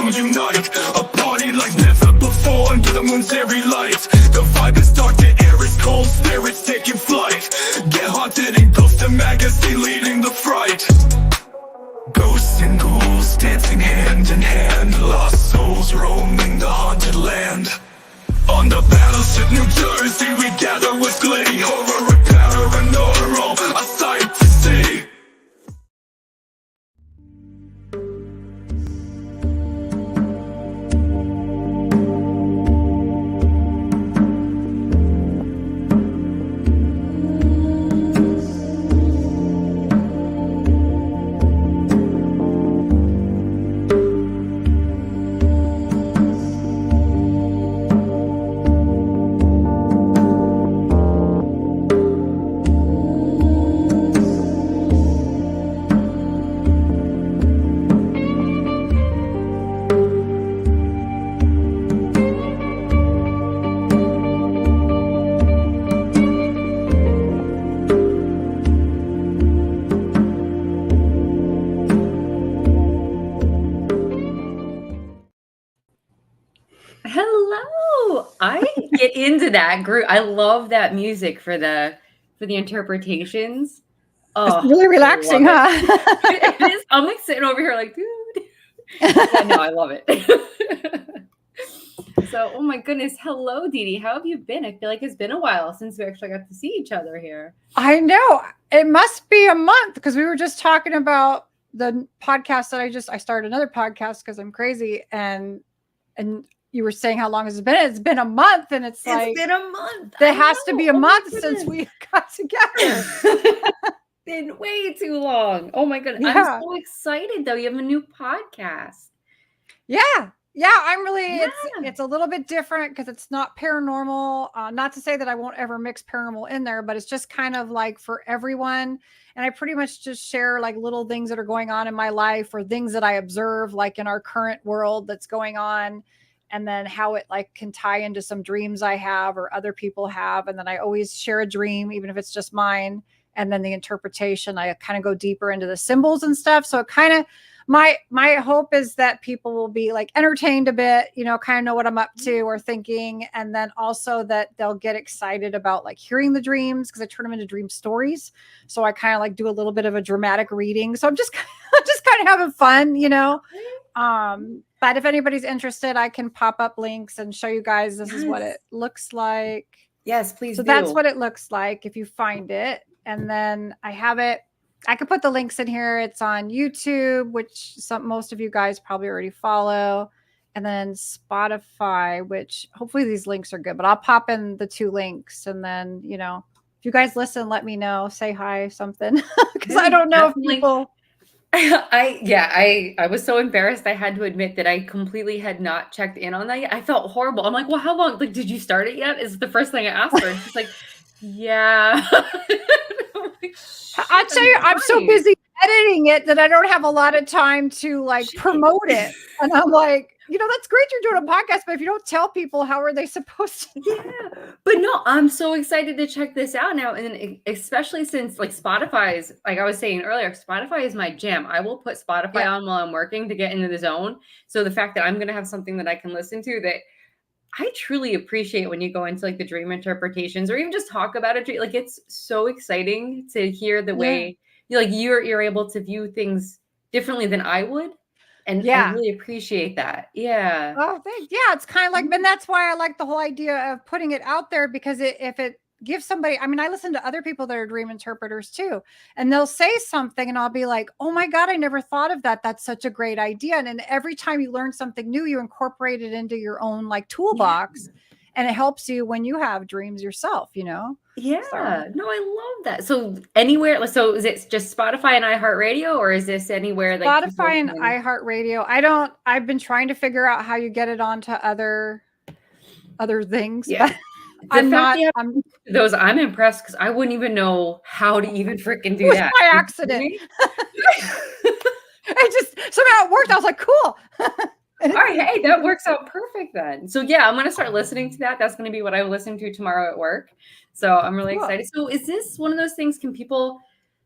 come unite. A party like never before under the moon's airy light. The vibe is dark, the air is cold, spirits taking flight. Get haunted and ghost the magazine leading the fright. Ghosts and ghouls dancing hand in hand, lost souls roaming the haunted land. On the battleship New Jersey we gather with glee. Horror and paranormal, a sight to see. Hello. I get into that group. I love that music for the interpretations. Oh, it's really relaxing, huh? It is. I'm like sitting over here like, dude. Yeah, no, I love it. So, oh my goodness. Hello, Dee Dee. How have you been? I feel like it's been a while since we actually got to see each other here. I know. It must be a month because we were just talking about the podcast that I started another podcast because I'm crazy and you were saying how long has it been? It's been a month, and it's been a month. There has to be a month since we got together. Been way too long. Oh my goodness. Yeah. I'm so excited though. You have a new podcast. Yeah. I'm really. It's a little bit different because it's not paranormal. Not to say that I won't ever mix paranormal in there, but it's just kind of like for everyone. And I pretty much just share like little things that are going on in my life or things that I observe, like in our current world that's going on. And then how it like can tie into some dreams I have or other people have. And then I always share a dream, even if it's just mine. And then the interpretation, I kind of go deeper into the symbols and stuff. So it kind of, my hope is that people will be like entertained a bit, kind of know what I'm up to or thinking. And then also that they'll get excited about like hearing the dreams because I turn them into dream stories. So I kind of like do a little bit of a dramatic reading. So I'm just kind of having fun, But if anybody's interested, I can pop up links and show you guys this is what it looks like. Yes, please. So that's what it looks like if you find it. And then I have it. I can put the links in here. It's on YouTube, which most of you guys probably already follow. And then Spotify, which hopefully these links are good. But I'll pop in the 2 links. And then, if you guys listen, let me know. Say hi, something. Because I don't know if people... I was so embarrassed. I had to admit that I completely had not checked in on that yet. I felt horrible. I'm like, well, how long? Like, did you start it yet? Is the first thing I asked her. And she's like, yeah. Like, I'll tell you, I'm so busy editing it that I don't have a lot of time to like promote it. And I'm like, that's great you're doing a podcast, but if you don't tell people, how are they supposed to? Yeah, but no, I'm so excited to check this out now. And especially since like Spotify's, like I was saying earlier, Spotify is my jam. I will put Spotify on while I'm working to get into the zone. So the fact that I'm going to have something that I can listen to that I truly appreciate when you go into like the dream interpretations or even just talk about a dream. Like it's so exciting to hear the way you're able to view things differently than I would. And I really appreciate that. Yeah. Oh, thanks. Yeah, it's kind of like, and that's why I like the whole idea of putting it out there because if it gives somebody, I mean, I listen to other people that are dream interpreters too, and they'll say something and I'll be like, oh my God, I never thought of that. That's such a great idea. And then every time you learn something new, you incorporate it into your own like toolbox and it helps you when you have dreams yourself, Yeah. No, I love that. So anywhere, so is it just Spotify and iHeartRadio or is this anywhere like Spotify and iHeartRadio? I've been trying to figure out how you get it onto other things. Yeah. I'm impressed because I wouldn't even know how to even freaking do that. By accident. I just somehow it worked. I was like, cool. All right, hey, that works out perfect then. So yeah, I'm gonna start listening to that. That's gonna be what I listen to tomorrow at work. So I'm really excited. So is this one of those things? Can people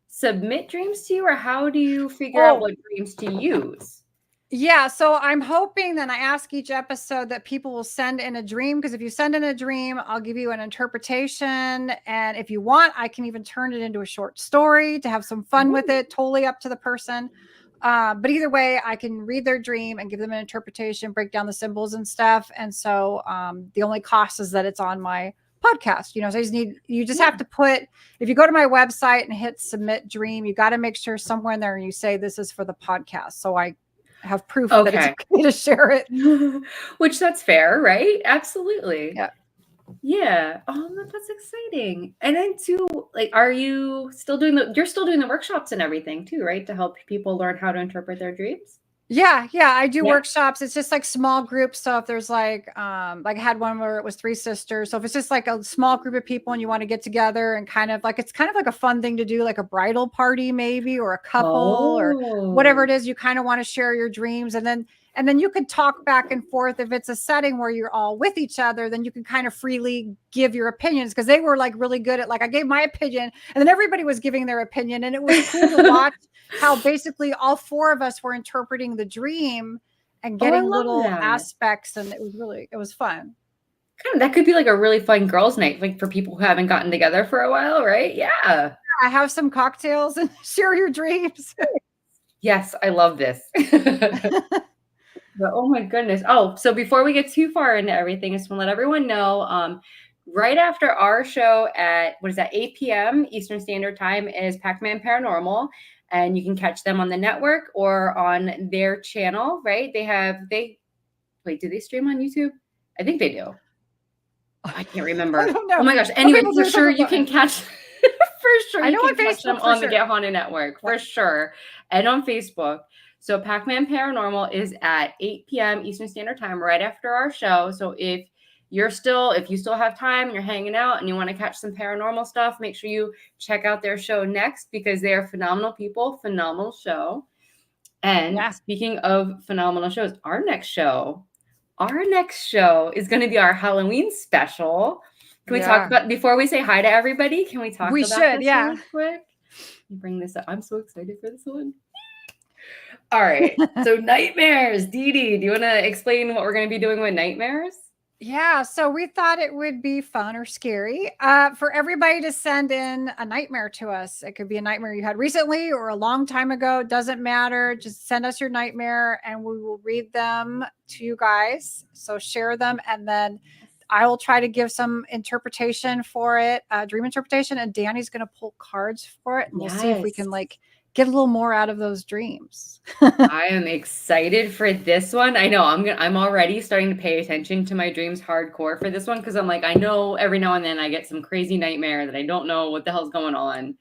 submit dreams to you, or how do you figure out what dreams to use? Yeah, so I'm hoping that I ask each episode that people will send in a dream, because if you send in a dream, I'll give you an interpretation. And if you want, I can even turn it into a short story to have some fun with it, totally up to the person. But either way, I can read their dream and give them an interpretation, break down the symbols and stuff. And so the only cost is that it's on my podcast. So you just have to put, if you go to my website and hit submit dream, you got to make sure somewhere in there you say this is for the podcast. So I have proof that it's okay to share it. Which that's fair, right? Absolutely. Yeah. Yeah. Oh, that's exciting. And then too, like, are you still doing you're still doing the workshops and everything too, right? To help people learn how to interpret their dreams? Yeah, I do workshops. It's just like small groups. So if there's like I had one where it was 3 sisters. So if it's just like a small group of people and you want to get together and it's kind of like a fun thing to do, like a bridal party maybe, or a couple or whatever it is, you kind of want to share your dreams. And then you could talk back and forth. If it's a setting where you're all with each other, then you can kind of freely give your opinions, because they were like really good at, like, I gave my opinion and then everybody was giving their opinion, and it was cool to watch how basically all 4 of us were interpreting the dream and getting little aspects. And it was fun. That could be like a really fun girls' night, like for people who haven't gotten together for a while, right? Yeah. I have some cocktails and share your dreams. Yes, I love this. But, oh my goodness. Oh, so before we get too far into everything, I just want to let everyone know, right after our show at, 8 p.m. Eastern Standard Time is Pac-Man Paranormal. And you can catch them on the network or on their channel, right? Wait, do they stream on YouTube? I think they do. I can't remember. I don't know. Oh my gosh. Anyway, for sure you can catch I know on Facebook on the Get Haunted Network, for sure. And on Facebook. So Pac-Man Paranormal is at 8 p.m. Eastern Standard Time, right after our show. So if you still have time and you're hanging out and you want to catch some paranormal stuff, make sure you check out their show next, because they are phenomenal people, phenomenal show. And speaking of phenomenal shows, our next show is going to be our Halloween special. Can we talk about, before we say hi to everybody, can we talk about this really quick? Let me bring this up. I'm so excited for this one. All right. So nightmares. Dee Dee, do you want to explain what we're going to be doing with nightmares? Yeah. So we thought it would be fun or scary for everybody to send in a nightmare to us. It could be a nightmare you had recently or a long time ago. It doesn't matter. Just send us your nightmare and we will read them to you guys. So share them. And then I will try to give some interpretation for it, dream interpretation. And Danny's going to pull cards for it. And we'll see if we can get a little more out of those dreams. I am excited for this one. I know I'm already starting to pay attention to my dreams hardcore for this one, because I'm like, I know every now and then I get some crazy nightmare that I don't know what the hell's going on.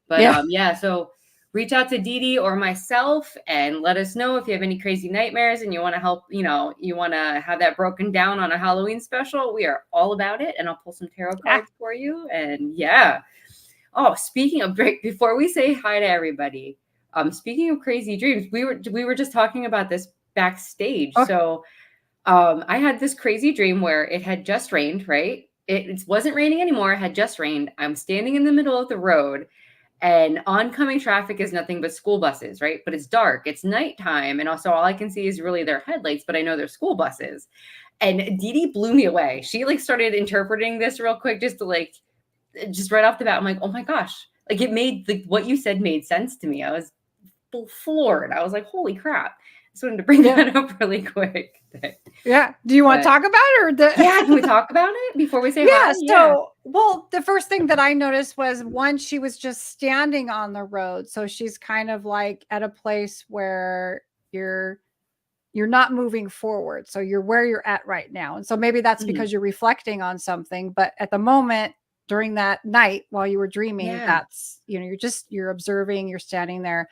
But so reach out to Dee Dee or myself and let us know if you have any crazy nightmares and you want to help, you want to have that broken down on a Halloween special. We are all about it, and I'll pull some tarot cards for you. And oh, speaking of break, before we say hi to everybody, speaking of crazy dreams, we were just talking about this backstage. Okay. So I had this crazy dream where it had just rained, right? It wasn't raining anymore. It had just rained. I'm standing in the middle of the road, and oncoming traffic is nothing but school buses, right? But it's dark. It's nighttime. And also all I can see is really their headlights, but I know they're school buses. And Dee Dee blew me away. She started interpreting this real quick just right off the bat. I'm like, oh my gosh. It made what you said made sense to me. I was floored. I was like, holy crap. I just wanted to bring that up really quick. Yeah. Do you want to talk about it? Can we talk about it before we say hi? So, the first thing that I noticed was, one, she was just standing on the road. So she's kind of like at a place where you're not moving forward. So you're where you're at right now. And so maybe that's because you're reflecting on something. But at the moment, during that night while you were dreaming, that's, you're observing, you're standing there.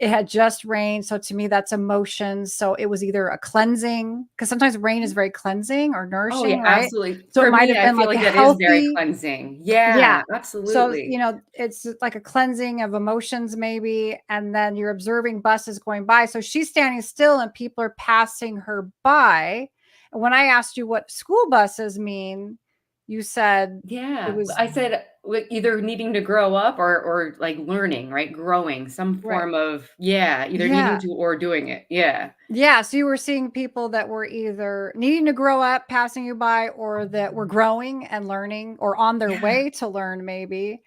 It had just rained. So to me, that's emotions. So it was either a cleansing, because sometimes rain is very cleansing or nourishing, right? Absolutely. So it might have been that is very cleansing. Yeah, absolutely. So, it's like a cleansing of emotions maybe. And then you're observing buses going by. So she's standing still and people are passing her by. And when I asked you what school buses mean, You said it Yeah, was I said either needing to grow up or like learning, right? Growing, some right. form of yeah, either needing Yeah. to or doing it. Yeah. Yeah, so you were seeing people that were either needing to grow up, passing you by, or that were growing and learning, or on their Yeah. way to learn, maybe.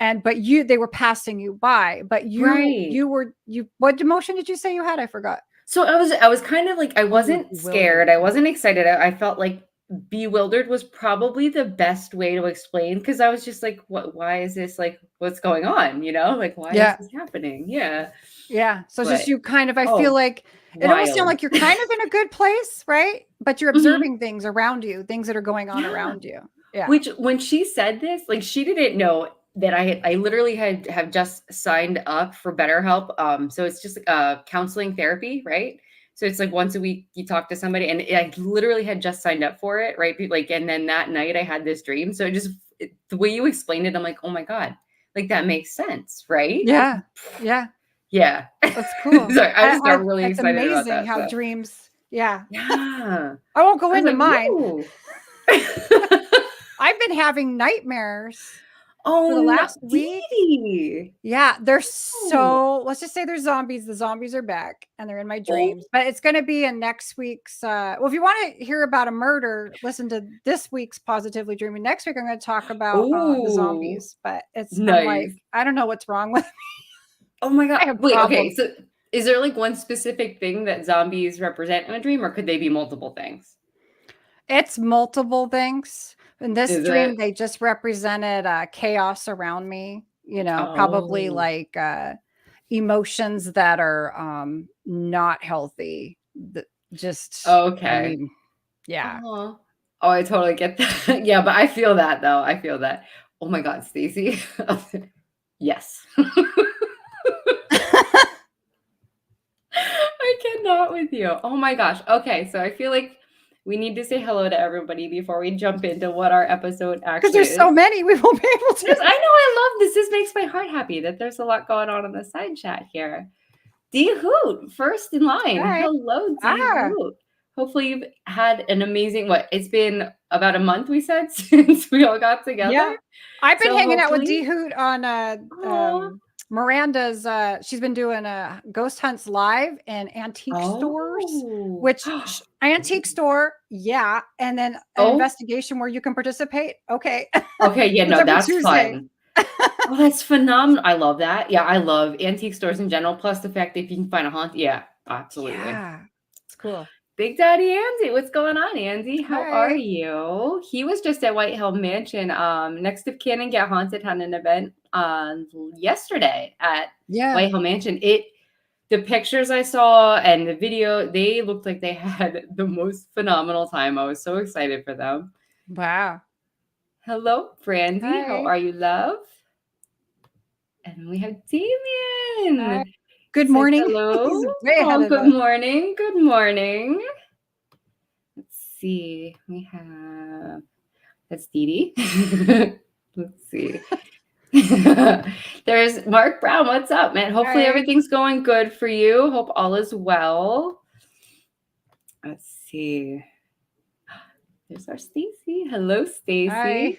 And but they were passing you by. But Right. you what emotion did you say you had? I forgot. So I was kind of like I Oh, you were wasn't scared. bewildered. I wasn't excited. I felt like bewildered was probably the best way to explain because I was just like, what? Why is this like? What's going on? You know, like why is Yeah. this happening? Yeah. Yeah. So it's just But you kind of, I feel oh, like it almost sounds wild. like you're kind of in a good place, right? But you're Mhm. observing things around you, things that are going on Yeah. around you. Yeah. Which when she said this, like she didn't know that I literally have just signed up for BetterHelp. So it's just counseling therapy, right? So it's like once a week you talk to somebody, and I literally had just signed up for it, right? Like, and then that night I had this dream. So the way you explained it, I'm like, oh my god, like that makes sense, right? Like, Yeah. Yeah. yeah. That's cool. Sorry, I just got really It's excited about amazing that. how So dreams. Yeah. yeah, I won't go I was into like, mine. whoa. I've been having nightmares Oh for the no, last Dee week. Dee. Yeah, they're Oh. so let's just say they're zombies. The zombies are back and they're in my Oh. dreams. But it's gonna be in next week's well, if you want to hear about a murder, listen to this week's Positively Dreaming. Next week I'm gonna talk about the Oh, zombies, but I'm like, nice. I don't know what's wrong with Oh my I god. have Wait, okay, problems. so is there, like, one specific thing that zombies represent in a dream, or could they be multiple things? It's multiple things. In this Is dream, it? they just represented chaos around me, probably Oh, like emotions that are not healthy. I okay. mean, yeah. Oh. Oh, I totally get that. Yeah, but I feel that, though, I feel that. Oh my god, Stacey. Yes. I cannot with you. Oh my gosh. Okay, so I feel like we need to say hello to everybody before we jump into what our episode Because actually there's so is. many, we won't be able Yes, to. I know, I love this. This makes my heart happy that there's a lot going on in the side chat here. D Hoot, first in line. All right. Hello, D Ah, Hoot. Hopefully you've had an amazing it's been about a month, we said, since we all got together. yeah. I've been So hanging out with hopefully, D Hoot on oh, Miranda's she's been doing ghost hunts live in antique stores, oh, which antique store, yeah, and then an oh, investigation where you can participate. Okay. okay, yeah, It's no, every that's Tuesday. fun. Oh, that's phenomenal. I love that. Yeah, I love antique stores in general. Plus the fact that if you can find a haunt, yeah, absolutely. Yeah. It's cool. Big Daddy Andy, what's going on, Andy? How are Hi. you? He was just at White Hill Mansion. Next of Kin and Get Haunted had an event yesterday at Yeah. White Hill Mansion. The pictures I saw and the video, they looked like they had the most phenomenal time. I was so excited for them. Wow. Hello, Brandy. How Hi. are you, love? And we have Hi. Damien. Good Says morning. hello. He's way ahead Oh, of good us. morning. Good morning. Let's see. We have that's Dee Dee. Let's see. There's Mark Brown. What's up, man? Hopefully Hi. everything's going good for you. Hope all is well. Let's see. There's our Stacy. Hello, Stacy. Hi.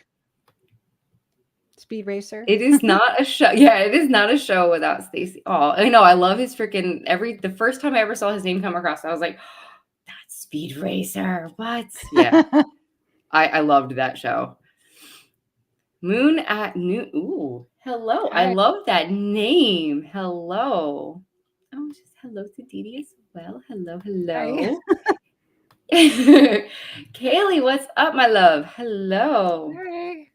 Speed Racer. It is not a show. Yeah, it is not a show without Stacy. Oh, I know. I love his freaking the first time I ever saw his name come across, I was like, that's Speed Racer. What? Yeah. I loved that show. Moon at Noon. Ooh, hello. I Hi. love that name. Hello. Oh, just hello to Dee Dee as well. Hello, Hi. hello. Kaylee, what's up, my love? Hello. Hi.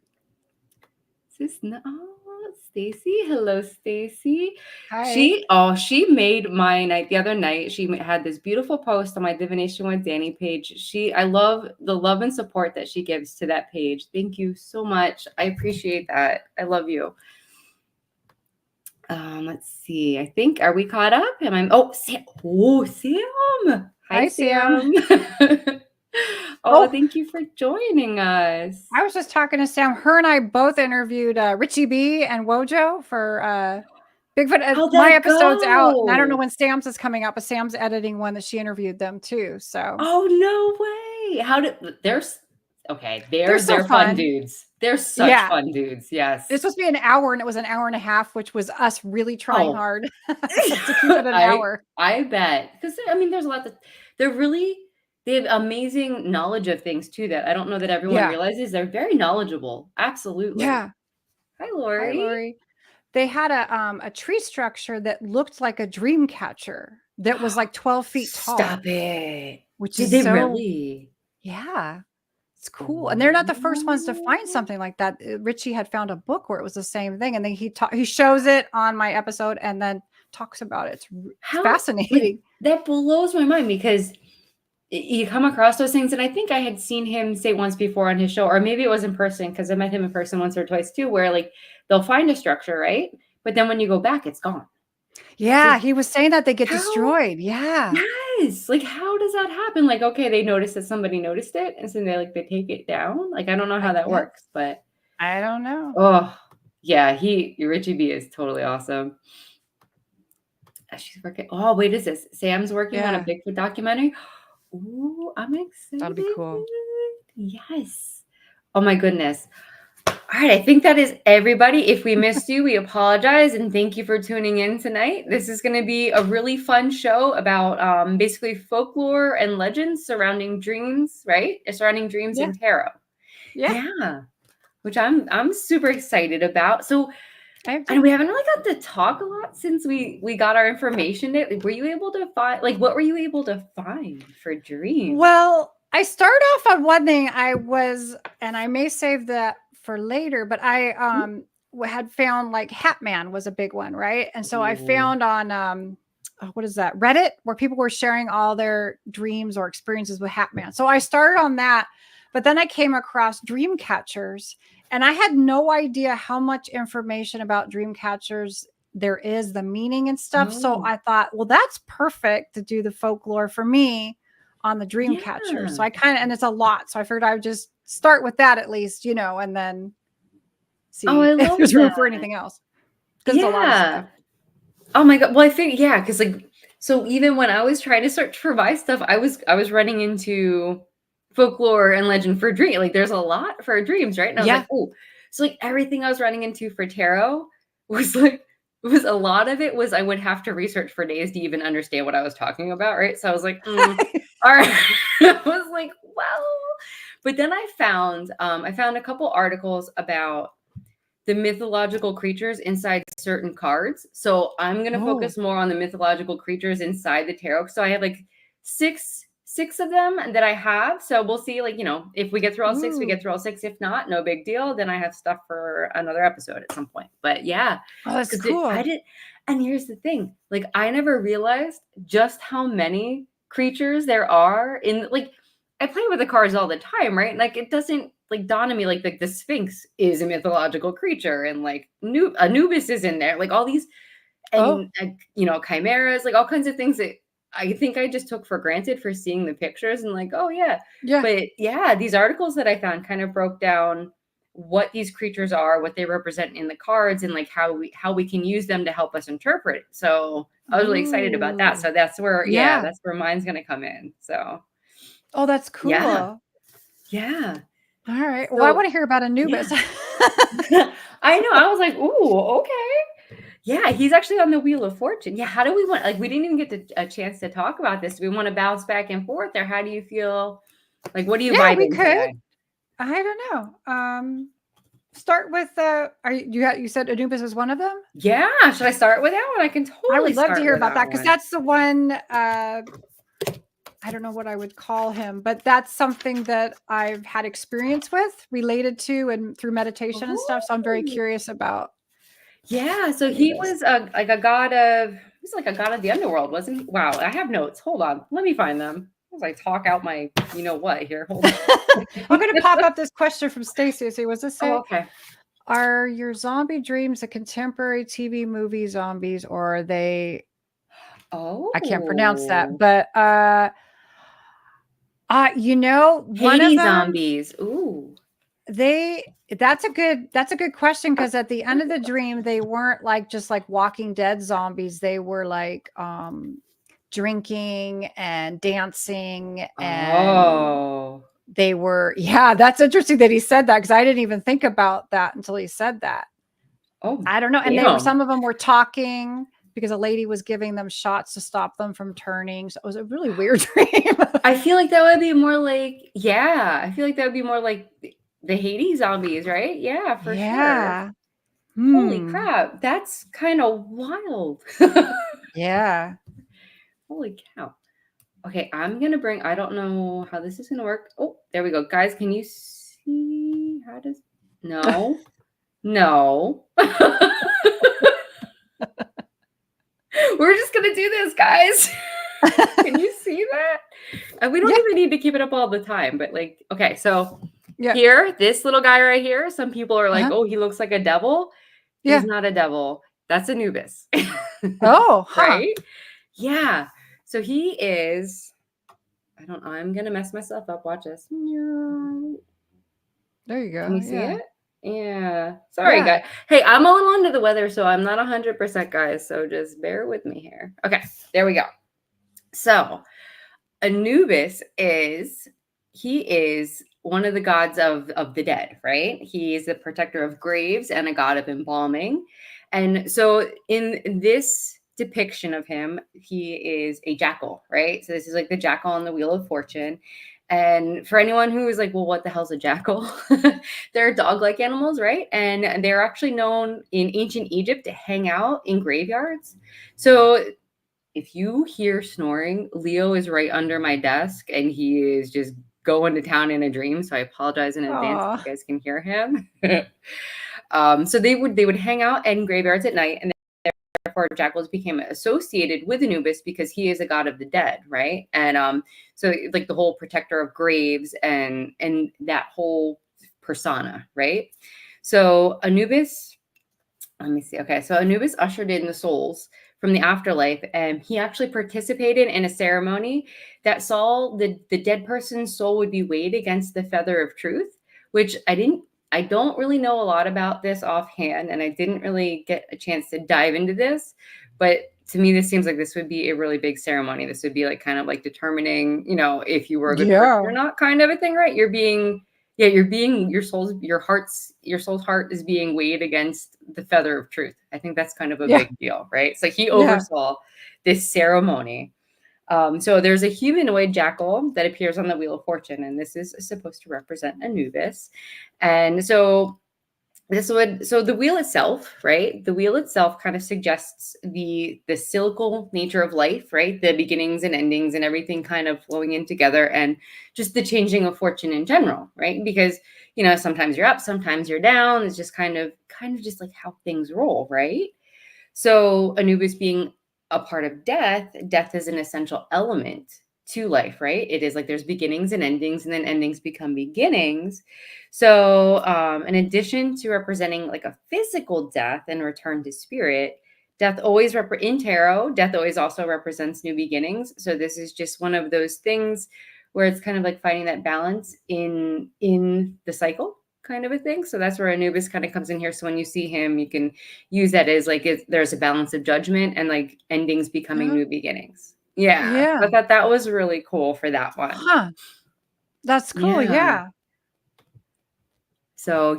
Oh, Stacy. Hello, Stacy. Hi. She made my night the other night. She had this beautiful post on my Divination with Danny page. I love the love and support that she gives to that page. Thank you so much. I appreciate that. I love you. Let's see. I think are we caught up? Am I? Oh, Sam. Oh, Sam. Hi, Hi, Sam. Sam. Oh, Oh, thank you for joining us. I was just talking to Sam. Her and I both interviewed Richie B and Wojo for Bigfoot. How'd My that episode's out, and I don't know go? when Sam's is coming out, but Sam's editing one that she interviewed them too. So Oh, no way. How did there's Okay, They're so they're fun fun. dudes. They're such Yeah. fun dudes. Yes. It's supposed to be an hour, and it was an hour and a half, which was us really trying Oh, hard to keep it an I hour. I bet because I mean, there's a lot that they're really they have amazing knowledge of things too that I don't know that everyone Yeah. realizes. They're very knowledgeable. Absolutely. Yeah. Hi, Hi, Lori. Lori. They had a tree structure that looked like a dream catcher that was like 12 feet tall, Stop it. which Did is they so, really? yeah, it's cool. And they're not the first ones to find Oh. something like that. Richie had found a book where it was the same thing. And then he shows it on my episode and then talks about it. It's How like fascinating. that blows my mind because you come across those things, and I think I had seen him say once before on his show, or maybe it was in person because I met him in person once or twice too, where like they'll find a structure, right? But then when you go back, it's gone. It's Yeah. like, He was saying that they get how? destroyed. Yeah. Yes. Like, how does that happen? Like, okay, they noticed that somebody noticed it, and so they take it down. Like, I don't know I how that guess. works, but I don't know. oh yeah, Richie B is totally awesome. She's working. Oh, wait, is this Sam's working on a Yeah. Bigfoot documentary? Ooh, I'm That'll be excited. cool. Yes. Oh my goodness. All right, I think that is everybody. If we missed you, we apologize and thank you for tuning in tonight. This is going to be a really fun show about basically folklore and legends surrounding dreams, right? Surrounding dreams Yeah. and tarot. Yeah. Yeah, which I'm super excited about. So, I and we haven't really got to talk a lot since we got our information. Were you able to find what were you able to find for dreams? Well, I start off on one thing and I may save that for later, but I had found like Hat Man was a big one, right? And so I Ooh. found on what is that, Reddit, where people were sharing all their dreams or experiences with Hat Man. So I started on that, but then I came across dream catchers, and I had no idea how much information about dream catchers there is, the meaning and stuff. So Oh, I thought, well, that's perfect to do the folklore for me on the dream catcher. yeah. So I kind of, and it's a lot. So I figured I would just start with that at least, and then Oh, see I if love there's room that. for anything else. Because it's a lot of Yeah. stuff. Oh my God. Well, I think yeah, because so even when I was trying to search for my stuff, I was running into folklore and legend for dream. Like there's a lot for dreams, right? And I was Yeah. like, oh, so like everything I was running into for tarot was like was a lot of it was I would have to research for days to even understand what I was talking about, right? So I was like, all right. I was like, well, but then I found a couple articles about the mythological creatures inside certain cards. So I'm gonna Oh. focus more on the mythological creatures inside the tarot. So I have like six of them that I have. So we'll see, like, if we get through all six, we Ooh. get through all six. If not, no big deal. Then I have stuff for another episode at some point. But yeah, Oh, that's because I cool. did. And here's the thing, like I never realized just how many creatures there are in like I play with the cards all the time, right? Like it doesn't like dawn on me like the Sphinx is a mythological creature and like Anubis is in there, like all these Oh, and chimeras, like all kinds of things that I think I just took for granted for seeing the pictures and like, oh yeah. yeah. But yeah, these articles that I found kind of broke down what these creatures are, what they represent in the cards, and like how we can use them to help us interpret. So I was really excited about that. Ooh. So that's where Yeah. that's where mine's gonna come in. So Oh, that's yeah. cool. Yeah. All right. Well, I So want to hear about Anubis. yeah. I know. I was like, ooh, okay. Yeah, he's actually on the Wheel of Fortune. Yeah, how do we want like we didn't even get a chance to talk about this. Do we want to bounce back and forth, or how do you feel? Like what are you Yeah, we vibing could. today? I don't know. Start with you said Anubis was one of them? Yeah, should I start with that one? I can I totally would love to start hear with about that that because one. that's the one I don't know what I would call him, but that's something that I've had experience with related to and through meditation and stuff. So I'm very Oh. curious about Yeah, so he Anubis. was he's like a god of the underworld, wasn't he? Wow, I have notes. Hold on. Let me find them. As I talk out my you know what here. Hold on. I'm going to pop up this question from Stacy. See, what's this Oh, say? okay. Are your zombie dreams a contemporary TV movie zombies, or are they? I can't pronounce that, Oh. but one of Haiti them zombies. Ooh. that's a good question because at the end of the dream they weren't like just like Walking Dead zombies. They were like drinking and dancing, and Oh. they were, yeah, that's interesting that he said that, because I didn't even think about that until he said that. Oh, I don't know. And damn. some of them were talking because a lady was giving them shots to stop them from turning. So it was a really weird dream. I feel like that would be more like, yeah, I feel like that would be more like the Haiti zombies, right? Yeah, for sure. Yeah. Holy Hmm. crap, that's kind of wild. Yeah. Holy cow. Okay, I'm gonna bring, I don't know how this is gonna work. Oh, there we go. Guys, can you see how does, no, no. We're just gonna do this, guys. Can you see that? And we don't even need to keep it up all the time, but like, okay, so here, this little guy right here, some people are like, oh, he looks like a devil. He's not a devil. That's Anubis. Oh, right? Yeah. So he is, I'm gonna mess myself up. Watch this. There you go. Can you see it? Yeah. Sorry, guys. Hey, I'm a little under the weather, so I'm not 100%, guys. So just bear with me here. Okay, there we go. So Anubis is one of the gods of the dead, right? He is the protector of graves and a god of embalming. And so in this depiction of him, he is a jackal, right? So this is like the jackal on the Wheel of Fortune. And for anyone who is like, well, what the hell's a jackal? They're dog-like animals, right? And they're actually known in ancient Egypt to hang out in graveyards. So if you hear snoring, Leo is right under my desk and he is just going to town in a dream. So I apologize in advance if you guys can hear him. So they would hang out in graveyards at night, and therefore jackals became associated with Anubis because he is a god of the dead, right? And so like the whole protector of graves and that whole persona, right? So Anubis, let me see. Okay, so Anubis ushered in the souls from the afterlife, and he actually participated in a ceremony that saw the dead person's soul would be weighed against the feather of truth, which I don't really know a lot about this offhand, and I didn't really get a chance to dive into this, but to me, this seems like this would be a really big ceremony. This would be like kind of like determining, if you were a good person or not, kind of a thing, right? Your soul's heart is being weighed against the feather of truth. I think that's kind of a big deal, right? So he oversaw this ceremony. So there's a humanoid jackal that appears on the Wheel of Fortune, and this is supposed to represent Anubis. And so the wheel itself, right? The wheel itself kind of suggests the cyclical nature of life, right? The beginnings and endings and everything kind of flowing in together, and just the changing of fortune in general, right? Because sometimes you're up, sometimes you're down. It's just kind of just like how things roll, right? So Anubis being a part of death is an essential element to life, right? It is like there's beginnings and endings, and then endings become beginnings. So in addition to representing like a physical death and return to spirit, death always in tarot, death always also represents new beginnings. So this is just one of those things where it's kind of like finding that balance in the cycle, kind of a thing. So that's where Anubis kind of comes in here. So when you see him, you can use that as like there's a balance of judgment and like endings becoming new beginnings. Yeah. I thought that was really cool for that one. Huh. That's cool. Yeah. So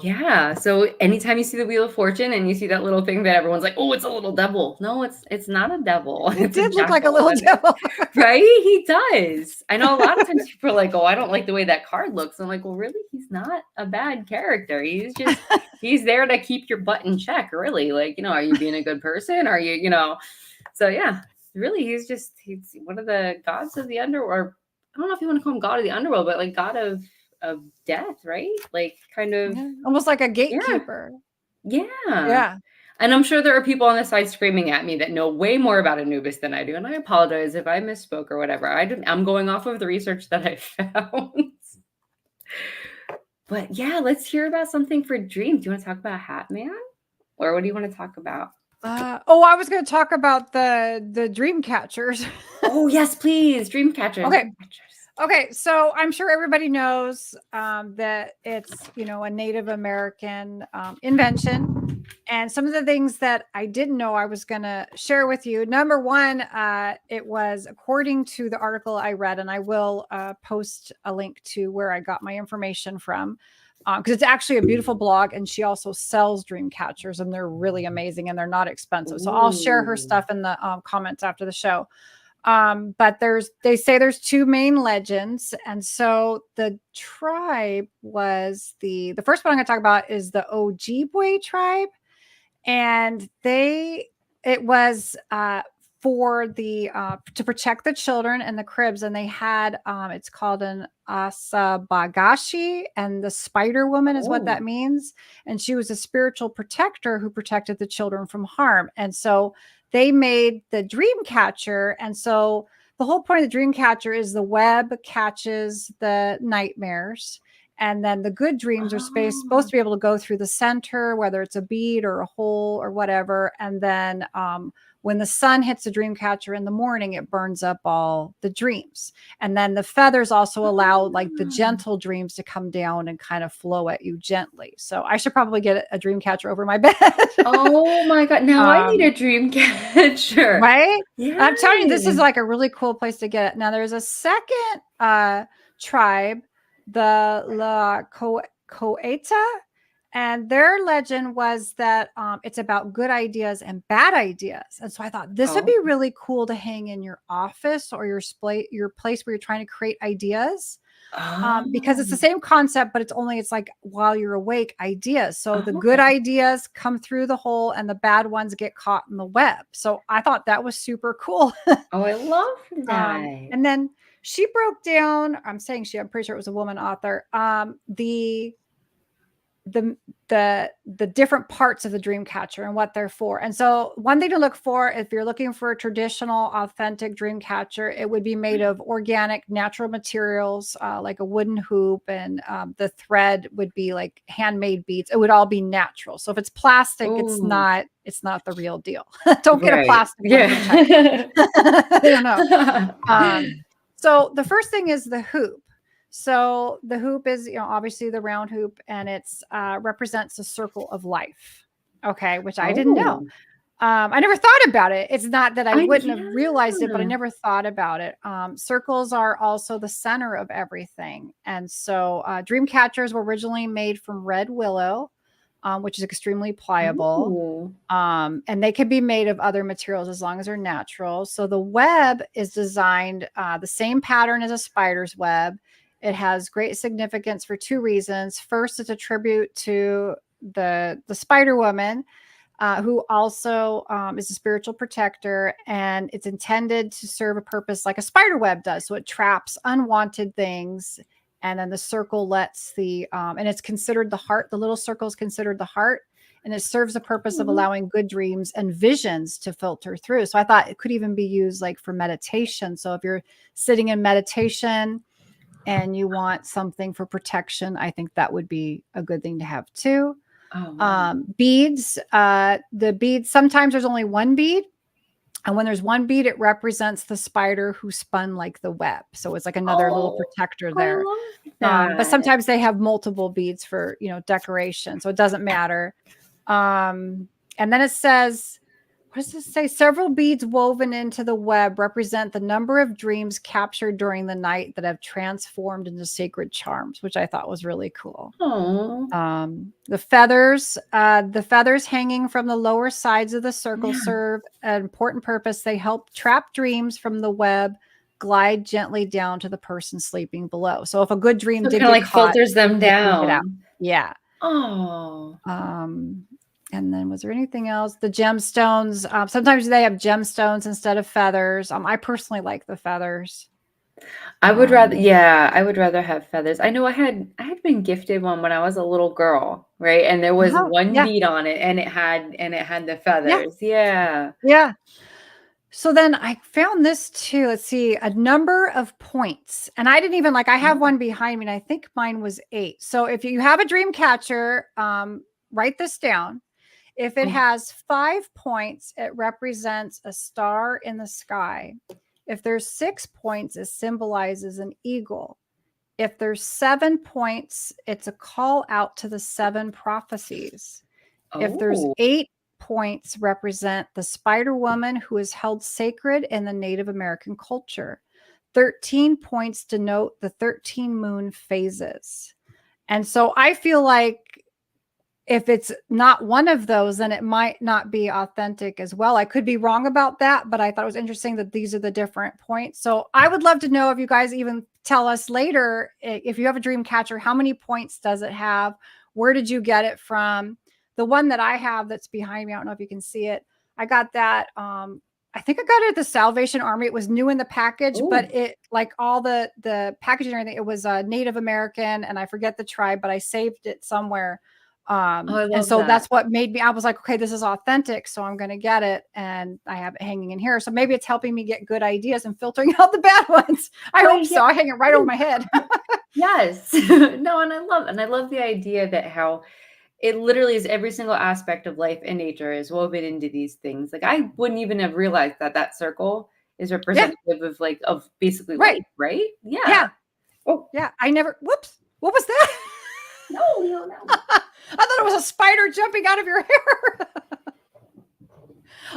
anytime you see the Wheel of Fortune and you see that little thing that everyone's like, oh, it's a little devil. No, it's not a devil. It did look like a little devil. Right? He does. I know a lot of times people are like, oh, I don't like the way that card looks. I'm like, well, really? He's not a bad character. He's there to keep your butt in check, really. Like, are you being a good person? Are you, so yeah, really, he's one of the gods of the underworld. I don't know if you want to call him god of the underworld, but like god of death, right? Like kind of almost like a gatekeeper. Yeah. And I'm sure there are people on the side screaming at me that know way more about Anubis than I do. And I apologize if I misspoke or whatever. I'm going off of the research that I found. But yeah, let's hear about something for dreams. Do you want to talk about Hat Man? Or what do you want to talk about? I was going to talk about the dream catchers. Oh, yes, please. Dream catchers. Okay. Okay, so I'm sure everybody knows that it's, a Native American invention. And some of the things that I didn't know I was going to share with you. Number one, it was according to the article I read, and I will post a link to where I got my information from, because it's actually a beautiful blog, and she also sells dream catchers, and they're really amazing and they're not expensive. So I'll share her stuff in the comments after the show. But they say there's two main legends. And so the tribe was the first one I'm going to talk about is the Ojibwe tribe. And it was for the to protect the children in the cribs. And they had it's called an asabagashi, and the spider woman is what that means. And she was a spiritual protector who protected the children from harm. And so they made the dream catcher. And so the whole point of the dream catcher is the web catches the nightmares. And then the good dreams are supposed to be able to go through the center, whether it's a bead or a hole or whatever. And then when the sun hits the dream catcher in the morning, it burns up all the dreams. And then the feathers also allow like the gentle dreams to come down and kind of flow at you gently. So I should probably get a dream catcher over my bed. Oh my God. Now I need a dream catcher. Right? Yeah. I'm telling you, this is like a really cool place to get it. Now there's a second tribe, the La Coeta, and their legend was that it's about good ideas and bad ideas. And so I thought this would be really cool to hang in your office or your place where you're trying to create ideas. Because it's the same concept, but it's like while you're awake ideas. So the good ideas come through the hole and the bad ones get caught in the web. So I thought that was super cool. Oh, I love that. And then she broke down, I'm saying I'm pretty sure it was a woman author, the different parts of the dream catcher and what they're for. And so one thing to look for, if you're looking for a traditional, authentic dream catcher, it would be made of organic, natural materials, like a wooden hoop, and the thread would be like handmade beads. It would all be natural. So if it's plastic, it's not the real deal. Don't get a plastic one. Yeah. I don't know. So the first thing is the hoop. So the hoop is, obviously the round hoop, and it's represents a circle of life. Okay, which I didn't know. I never thought about it. It's not that I wouldn't have realized it, but I never thought about it. Circles are also the center of everything. And so dream catchers were originally made from red willow, which is extremely pliable. And they can be made of other materials as long as they're natural. So the web is designed the same pattern as a spider's web. It has great significance for two reasons. First, it's a tribute to the spider woman, who also is a spiritual protector, and it's intended to serve a purpose like a spider web does. So it traps unwanted things, and then the circle lets and it's considered the heart. The little circle is considered the heart, and it serves the purpose of allowing good dreams and visions to filter through. So I thought it could even be used like for meditation. So if you're sitting in meditation and you want something for protection, I think that would be a good thing to have too. Beads, the beads, sometimes there's only one bead. And when there's one bead, it represents the spider who spun like the web. So it's like another little protector there. But sometimes they have multiple beads for, decoration. So it doesn't matter. And then it says, what does it say? Several beads woven into the web represent the number of dreams captured during the night that have transformed into sacred charms, which I thought was really cool. The feathers hanging from the lower sides of the circle serve an important purpose. They help trap dreams from the web, glide gently down to the person sleeping below. So if a good dream did get caught, filters them down. Yeah. And then was there anything else? The gemstones. Sometimes they have gemstones instead of feathers. I personally like the feathers. I would rather have feathers. I know I had been gifted one when I was a little girl, right? And there was one bead on it, and it had the feathers. Yeah. So then I found this too. Let's see, a number of points. And I didn't even I have one behind me, and I think mine was 8. So if you have a dream catcher, write this down. If it has 5 points, it represents a star in the sky. If there's 6 points, it symbolizes an eagle. If there's 7 points, it's a call out to the 7 prophecies. If there's Oh, 8 points, represent the Spider Woman who is held sacred in the Native American culture. 13 points denote the 13 moon phases. And so I feel like if it's not one of those, then it might not be authentic as well. I could be wrong about that, but I thought it was interesting that these are the different points. So I would love to know if you guys even tell us later, if you have a dream catcher, how many points does it have? Where did you get it from? The one that I have that's behind me, I don't know if you can see it. I got that. I think I got it at the Salvation Army. It was new in the package, but it like all the packaging and everything, it was Native American, and I forget the tribe, but I saved it somewhere. I And love so that. that's what made me, I was like, okay, this is authentic. So I'm going to get it. And I have it hanging in here. So maybe it's helping me get good ideas and filtering out the bad ones. I hope so. I hang it right over my head. Yes. No, and I love the idea that how it literally is every single aspect of life and nature is woven into these things. Like I wouldn't even have realized that that circle is representative of like of basically life, right? Yeah. Yeah. Oh, Yeah. I never, whoops. What was that? no. I thought it was a spider jumping out of your hair.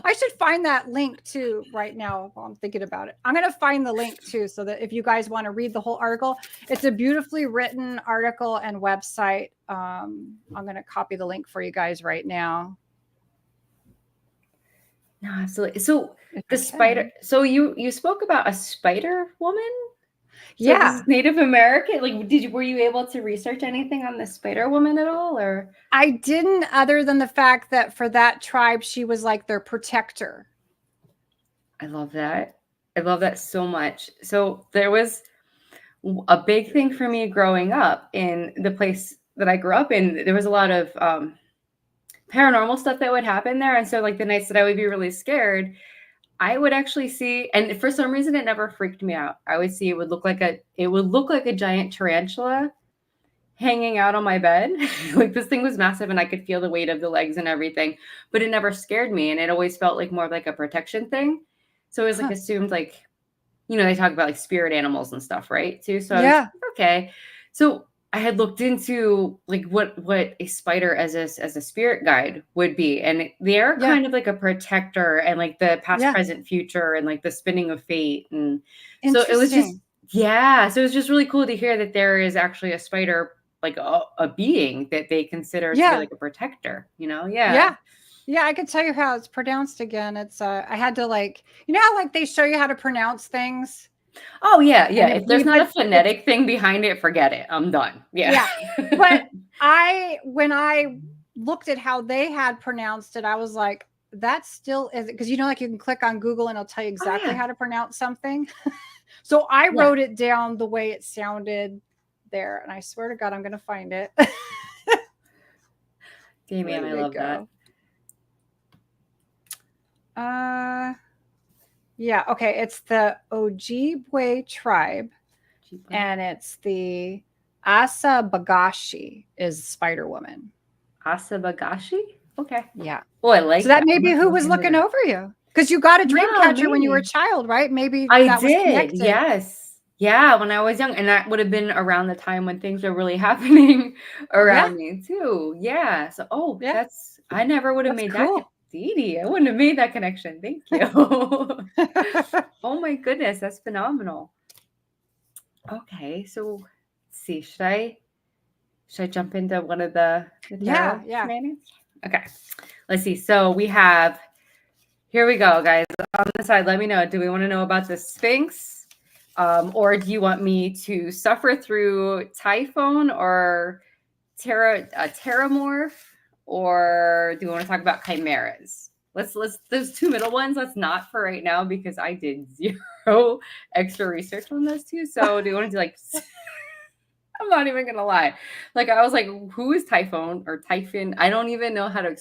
I should find that link too right now while I'm thinking about it. I'm going to find the link too, so that if you guys want to read the whole article, it's a beautifully written article and website. I'm going to copy the link for you guys right now. No, absolutely. So the spider, so you spoke about a spider woman? So Yeah. this is Native American. Like, were you able to research anything on the Spider Woman at all, or? I didn't, other than the fact that for that tribe, she was like their protector. I love that. I love that so much. So there was a big thing for me growing up in the place that I grew up in. There was a lot of paranormal stuff that would happen there, and so like the nights that I would be really scared, I would actually see, and for some reason it never freaked me out. I would see it would look like a giant tarantula hanging out on my bed. Like this thing was massive and I could feel the weight of the legs and everything, but it never scared me. And it always felt like more of like a protection thing. So it was like assumed like, they talk about like spirit animals and stuff, right? Too. So I was like, okay. So I had looked into like what a spider as a spirit guide would be. And they're kind of like a protector and like the past, present, future, and like the spinning of fate. And so it was just, so it was just really cool to hear that there is actually a spider, like a being that they consider to be like a protector, Yeah, I can tell you how it's pronounced again. It's I had to like, how like they show you how to pronounce things. Oh yeah. If there's not a phonetic thing behind it, forget it. I'm done. Yeah. But when I looked at how they had pronounced it, I was like, that still is, because like you can click on Google and it'll tell you exactly how to pronounce something. So I wrote it down the way it sounded there, and I swear to God, I'm going to find it. Damien, I love that. Yeah, okay. It's the Ojibwe tribe, and it's the Asabagashi is Spider Woman. Asabagashi? Okay. Yeah. Oh, I like so that. Maybe who was looking over you? Because you got a dream catcher when you were a child, right? Maybe I did. Yes. Yeah, when I was young. And that would have been around the time when things were really happening around me too. Yeah. So, I never would have made that. Dee, I wouldn't have made that connection. Thank you. Oh my goodness. That's phenomenal. Okay. So let's see. Should I jump into one of the tarot? Yeah. Okay. Let's see. So here we go, guys. On the side, let me know. Do we want to know about the Sphinx? Or do you want me to suffer through Typhon or Terramorph? Or do you want to talk about chimeras? Let's those two middle ones, let's not for right now, because I did 0 extra research on those two. So do you want to do like I'm not even gonna lie. Like I was like, who is Typhon or Typhon? I don't even know how to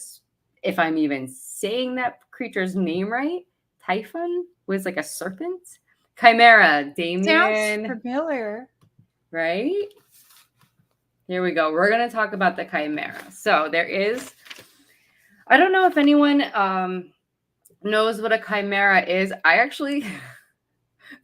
if I'm even saying that creature's name right. Typhon was like a serpent. Chimera, Damien. Sounds familiar. Right? Here we go. We're going to talk about the chimera. So there is, I don't know if anyone knows what a chimera is. I actually,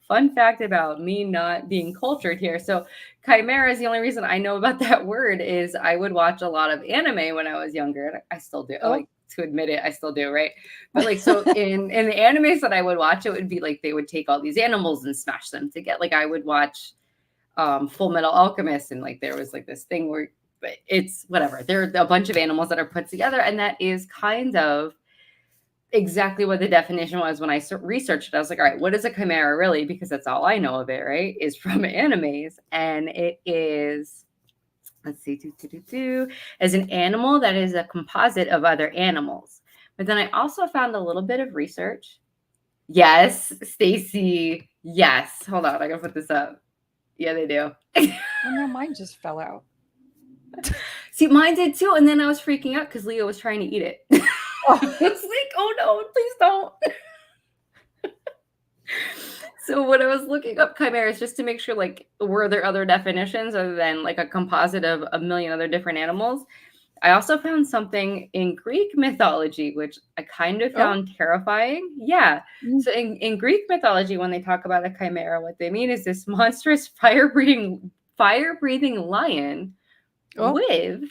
fun fact about me not being cultured here. So chimera is the only reason I know about that word is I would watch a lot of anime when I was younger. I still do. Oh. Like to admit it, I still do, right? But like so in the animes that I would watch, it would be like they would take all these animals and smash them together. Like I would watch Full Metal Alchemist, and like there was like this thing where it's whatever. There are a bunch of animals that are put together, and that is kind of exactly what the definition was when I researched it. I was like, all right, what is a chimera really? Because that's all I know of it, right? Is from animes. And it is, let's see, as an animal that is a composite of other animals. But then I also found a little bit of research. Yes, Stacy. Yes. Hold on. I gotta put this up. Yeah, they do. Oh no, mine just fell out. See, mine did too. And then I was freaking out because Leo was trying to eat it. It's like, oh no, please don't. So when I was looking up chimeras, just to make sure, like, were there other definitions other than like a composite of a million other different animals? I also found something in Greek mythology, which I kind of found terrifying. Yeah. So in Greek mythology, when they talk about a chimera, what they mean is this monstrous fire-breathing lion with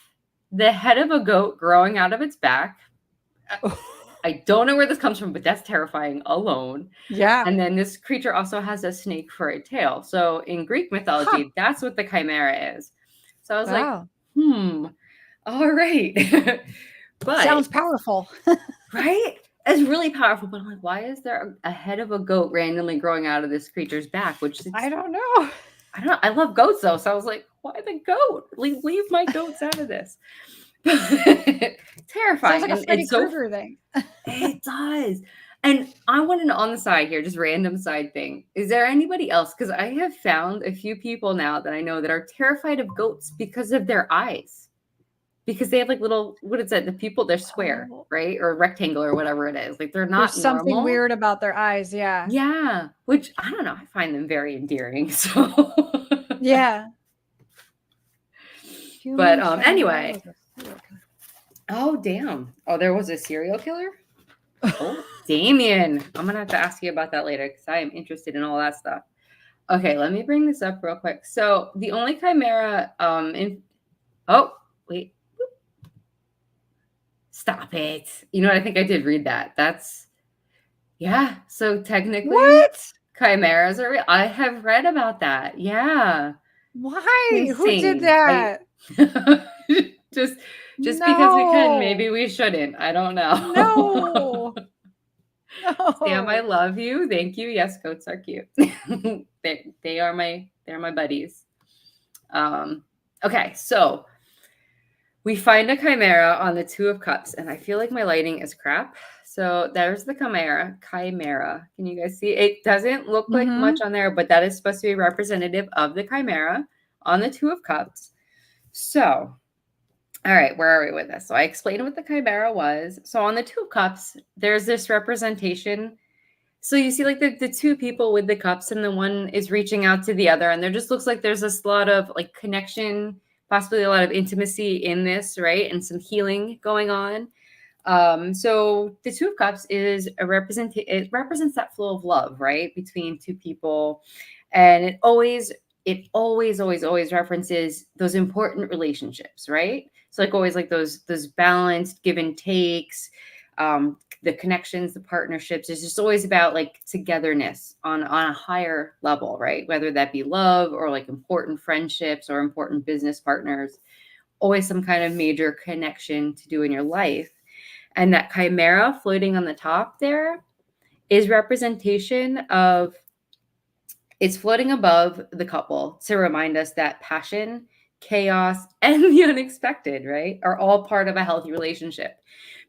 the head of a goat growing out of its back. I don't know where this comes from, but that's terrifying alone. Yeah. And then this creature also has a snake for a tail. So in Greek mythology, that's what the chimera is. So I was like, all right. But sounds powerful. Right? It's really powerful. But I'm like, why is there a head of a goat randomly growing out of this creature's back? Which I don't know. I love goats though. So I was like, why the goat? Leave my goats out of this. Terrifying. Sounds like a Freddy Krueger thing. It does. And I want to know on the side here, just random side thing. Is there anybody else? Because I have found a few people now that I know that are terrified of goats because of their eyes. Because they have like little, what is it? The people, they're square, right? Or rectangle or whatever it is. Like they're not There's something normal. weird about their eyes. Yeah. Yeah. Which I don't know. I find them very endearing. So yeah. But anyway. Oh, damn. Oh, there was a serial killer? Oh, Damien. I'm going to have to ask you about that later because I am interested in all that stuff. Okay, let me bring this up real quick. So the only chimera oh, wait. Stop it. You know what? I think I did read that. That's, yeah. So technically, what? Chimeras are real. I have read about that. Yeah. Why? Insane. Who did that? Just because we can, maybe we shouldn't. I don't know. No. Sam, I love you. Thank you. Yes, goats are cute. they're my buddies. Okay, so we find a chimera on the Two of Cups, and I feel like my lighting is crap. So there's the chimera. Can you guys see? It doesn't look like much on there, but that is supposed to be representative of the chimera on the Two of Cups. So, all right, where are we with this? So I explained what the chimera was. So on the Two of Cups, there's this representation. So you see like the two people with the cups, and the one is reaching out to the other, and there just looks like there's this lot of like connection, possibly a lot of intimacy in this, right? And some healing going on. So the Two of Cups is it represents that flow of love, right? Between two people. And it always references those important relationships, right? So like always like those balanced give and takes, the connections, the partnerships. It's just always about like togetherness on a higher level, right? Whether that be love or like important friendships or important business partners, always some kind of major connection to do in your life. And that chimera floating on the top there is representation of, it's floating above the couple to remind us that passion, chaos, and the unexpected, right, are all part of a healthy relationship.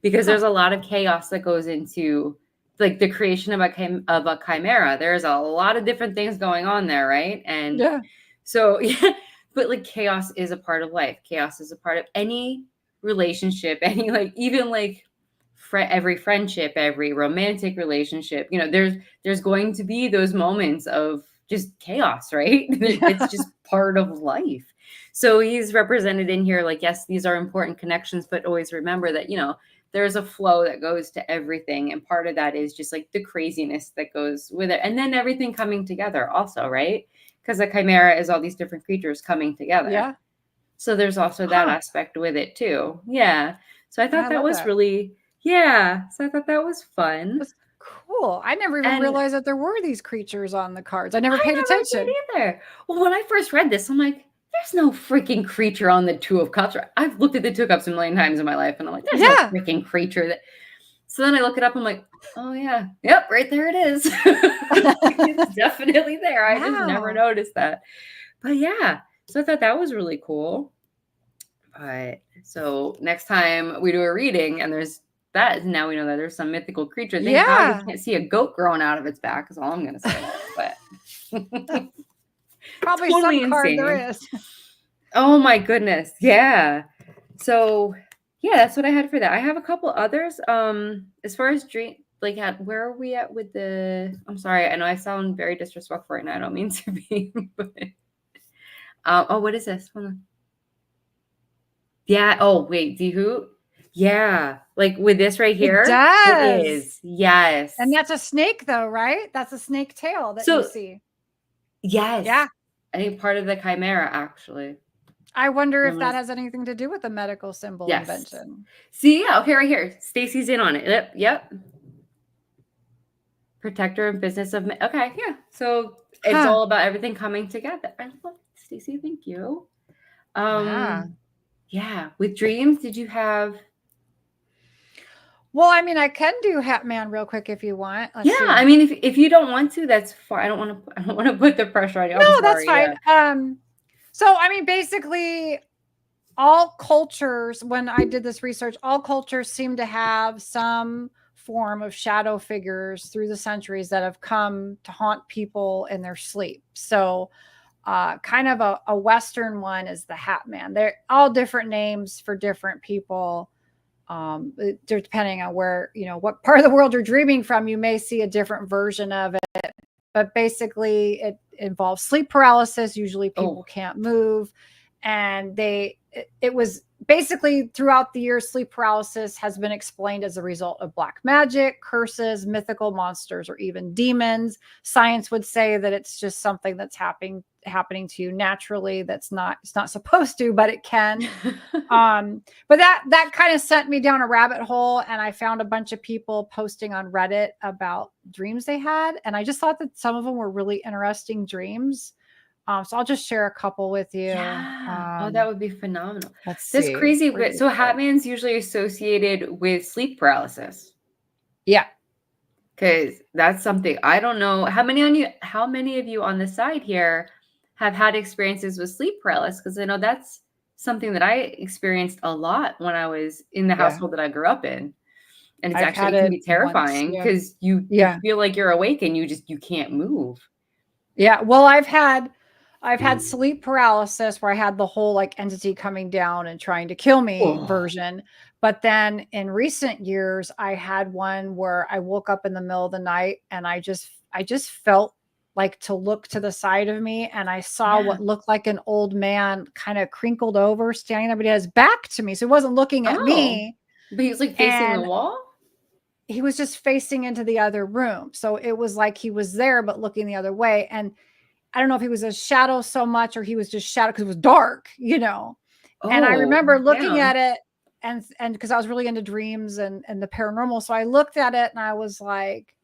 Because there's a lot of chaos that goes into like the creation of a chimera. There's a lot of different things going on there, right? And so, yeah, but like chaos is a part of life. Chaos is a part of any relationship, any like even like every friendship, every romantic relationship. You know, there's going to be those moments of just chaos, right? It's just part of life. So he's represented in here like, yes, these are important connections, but always remember that, you know, there's a flow that goes to everything. And part of that is just like the craziness that goes with it. And then everything coming together also, right? Because a chimera is all these different creatures coming together. Yeah. So there's also that aspect with it too. Yeah. So I thought that was really, yeah. So I thought that was fun. That's cool. I never even realized that there were these creatures on the cards. I never paid attention. Did either. Well, when I first read this, I'm like, there's no freaking creature on the Two of Cups. I've looked at the Two of Cups a million times in my life, and I'm like, there's no freaking creature that. So then I look it up. I'm like, oh yeah, yep, right there it is. It's definitely there. I just never noticed that. But yeah, so I thought that was really cool. But so next time we do a reading, and there's that, now we know that there's some mythical creature. Thank God we can't see a goat growing out of its back. Is all I'm gonna say. But probably totally some card insane. there is. Oh my goodness. Yeah. So yeah, that's what I had for that. I have a couple others. As far as dream, like where are we at with the, I'm sorry, I know I sound very disrespectful right now. I don't mean to be, but oh, what is this? Hold on. Yeah. Oh, wait, who? Yeah. Like with this right here. It does. It is. Yes. And that's a snake though, right? That's a snake tail that you see. Yes. Yeah. I think part of the chimera, actually. I wonder if that has anything to do with the medical symbol invention. See, yeah, okay, right here. Stacy's in on it. Yep. Protector and business of okay, yeah. So it's all about everything coming together. I love it, Stacy. Thank you. Yeah. With dreams, did you have? Well, I mean, I can do Hatman real quick if you want. Let's see. I mean, if you don't want to, that's fine. I don't want to put the pressure on you. No, that's fine. Yeah. So I mean, basically, all cultures, when I did this research, all cultures seem to have some form of shadow figures through the centuries that have come to haunt people in their sleep. So kind of a Western one is the Hat Man. They're all different names for different people. Depending on where, what part of the world you're dreaming from, you may see a different version of it. But basically, it involves sleep paralysis. Usually people can't move. And it was basically throughout the years, sleep paralysis has been explained as a result of black magic, curses, mythical monsters, or even demons. Science would say that it's just something that's happening to you naturally. It's not supposed to, but it can. But that kind of sent me down a rabbit hole, and I found a bunch of people posting on Reddit about dreams they had. And I just thought that some of them were really interesting dreams. So I'll just share a couple with you. Yeah. That would be phenomenal. That's crazy. So Hatman's usually associated with sleep paralysis. Yeah. Because that's something I don't know. How many of you on the side here have had experiences with sleep paralysis? Because I know that's something that I experienced a lot when I was in the household that I grew up in. And it can be terrifying because you feel like you're awake and you can't move. Yeah. Well, I've had sleep paralysis where I had the whole like entity coming down and trying to kill me version. But then in recent years, I had one where I woke up in the middle of the night and I just felt like to look to the side of me, and I saw what looked like an old man kind of crinkled over, standing there, but he had his back to me. So he wasn't looking at me. But he was like facing the wall? He was just facing into the other room. So it was like he was there, but looking the other way. And I don't know if he was a shadow so much or he was just shadow because it was dark, and I remember looking at it and because I was really into dreams and the paranormal. So I looked at it and I was like,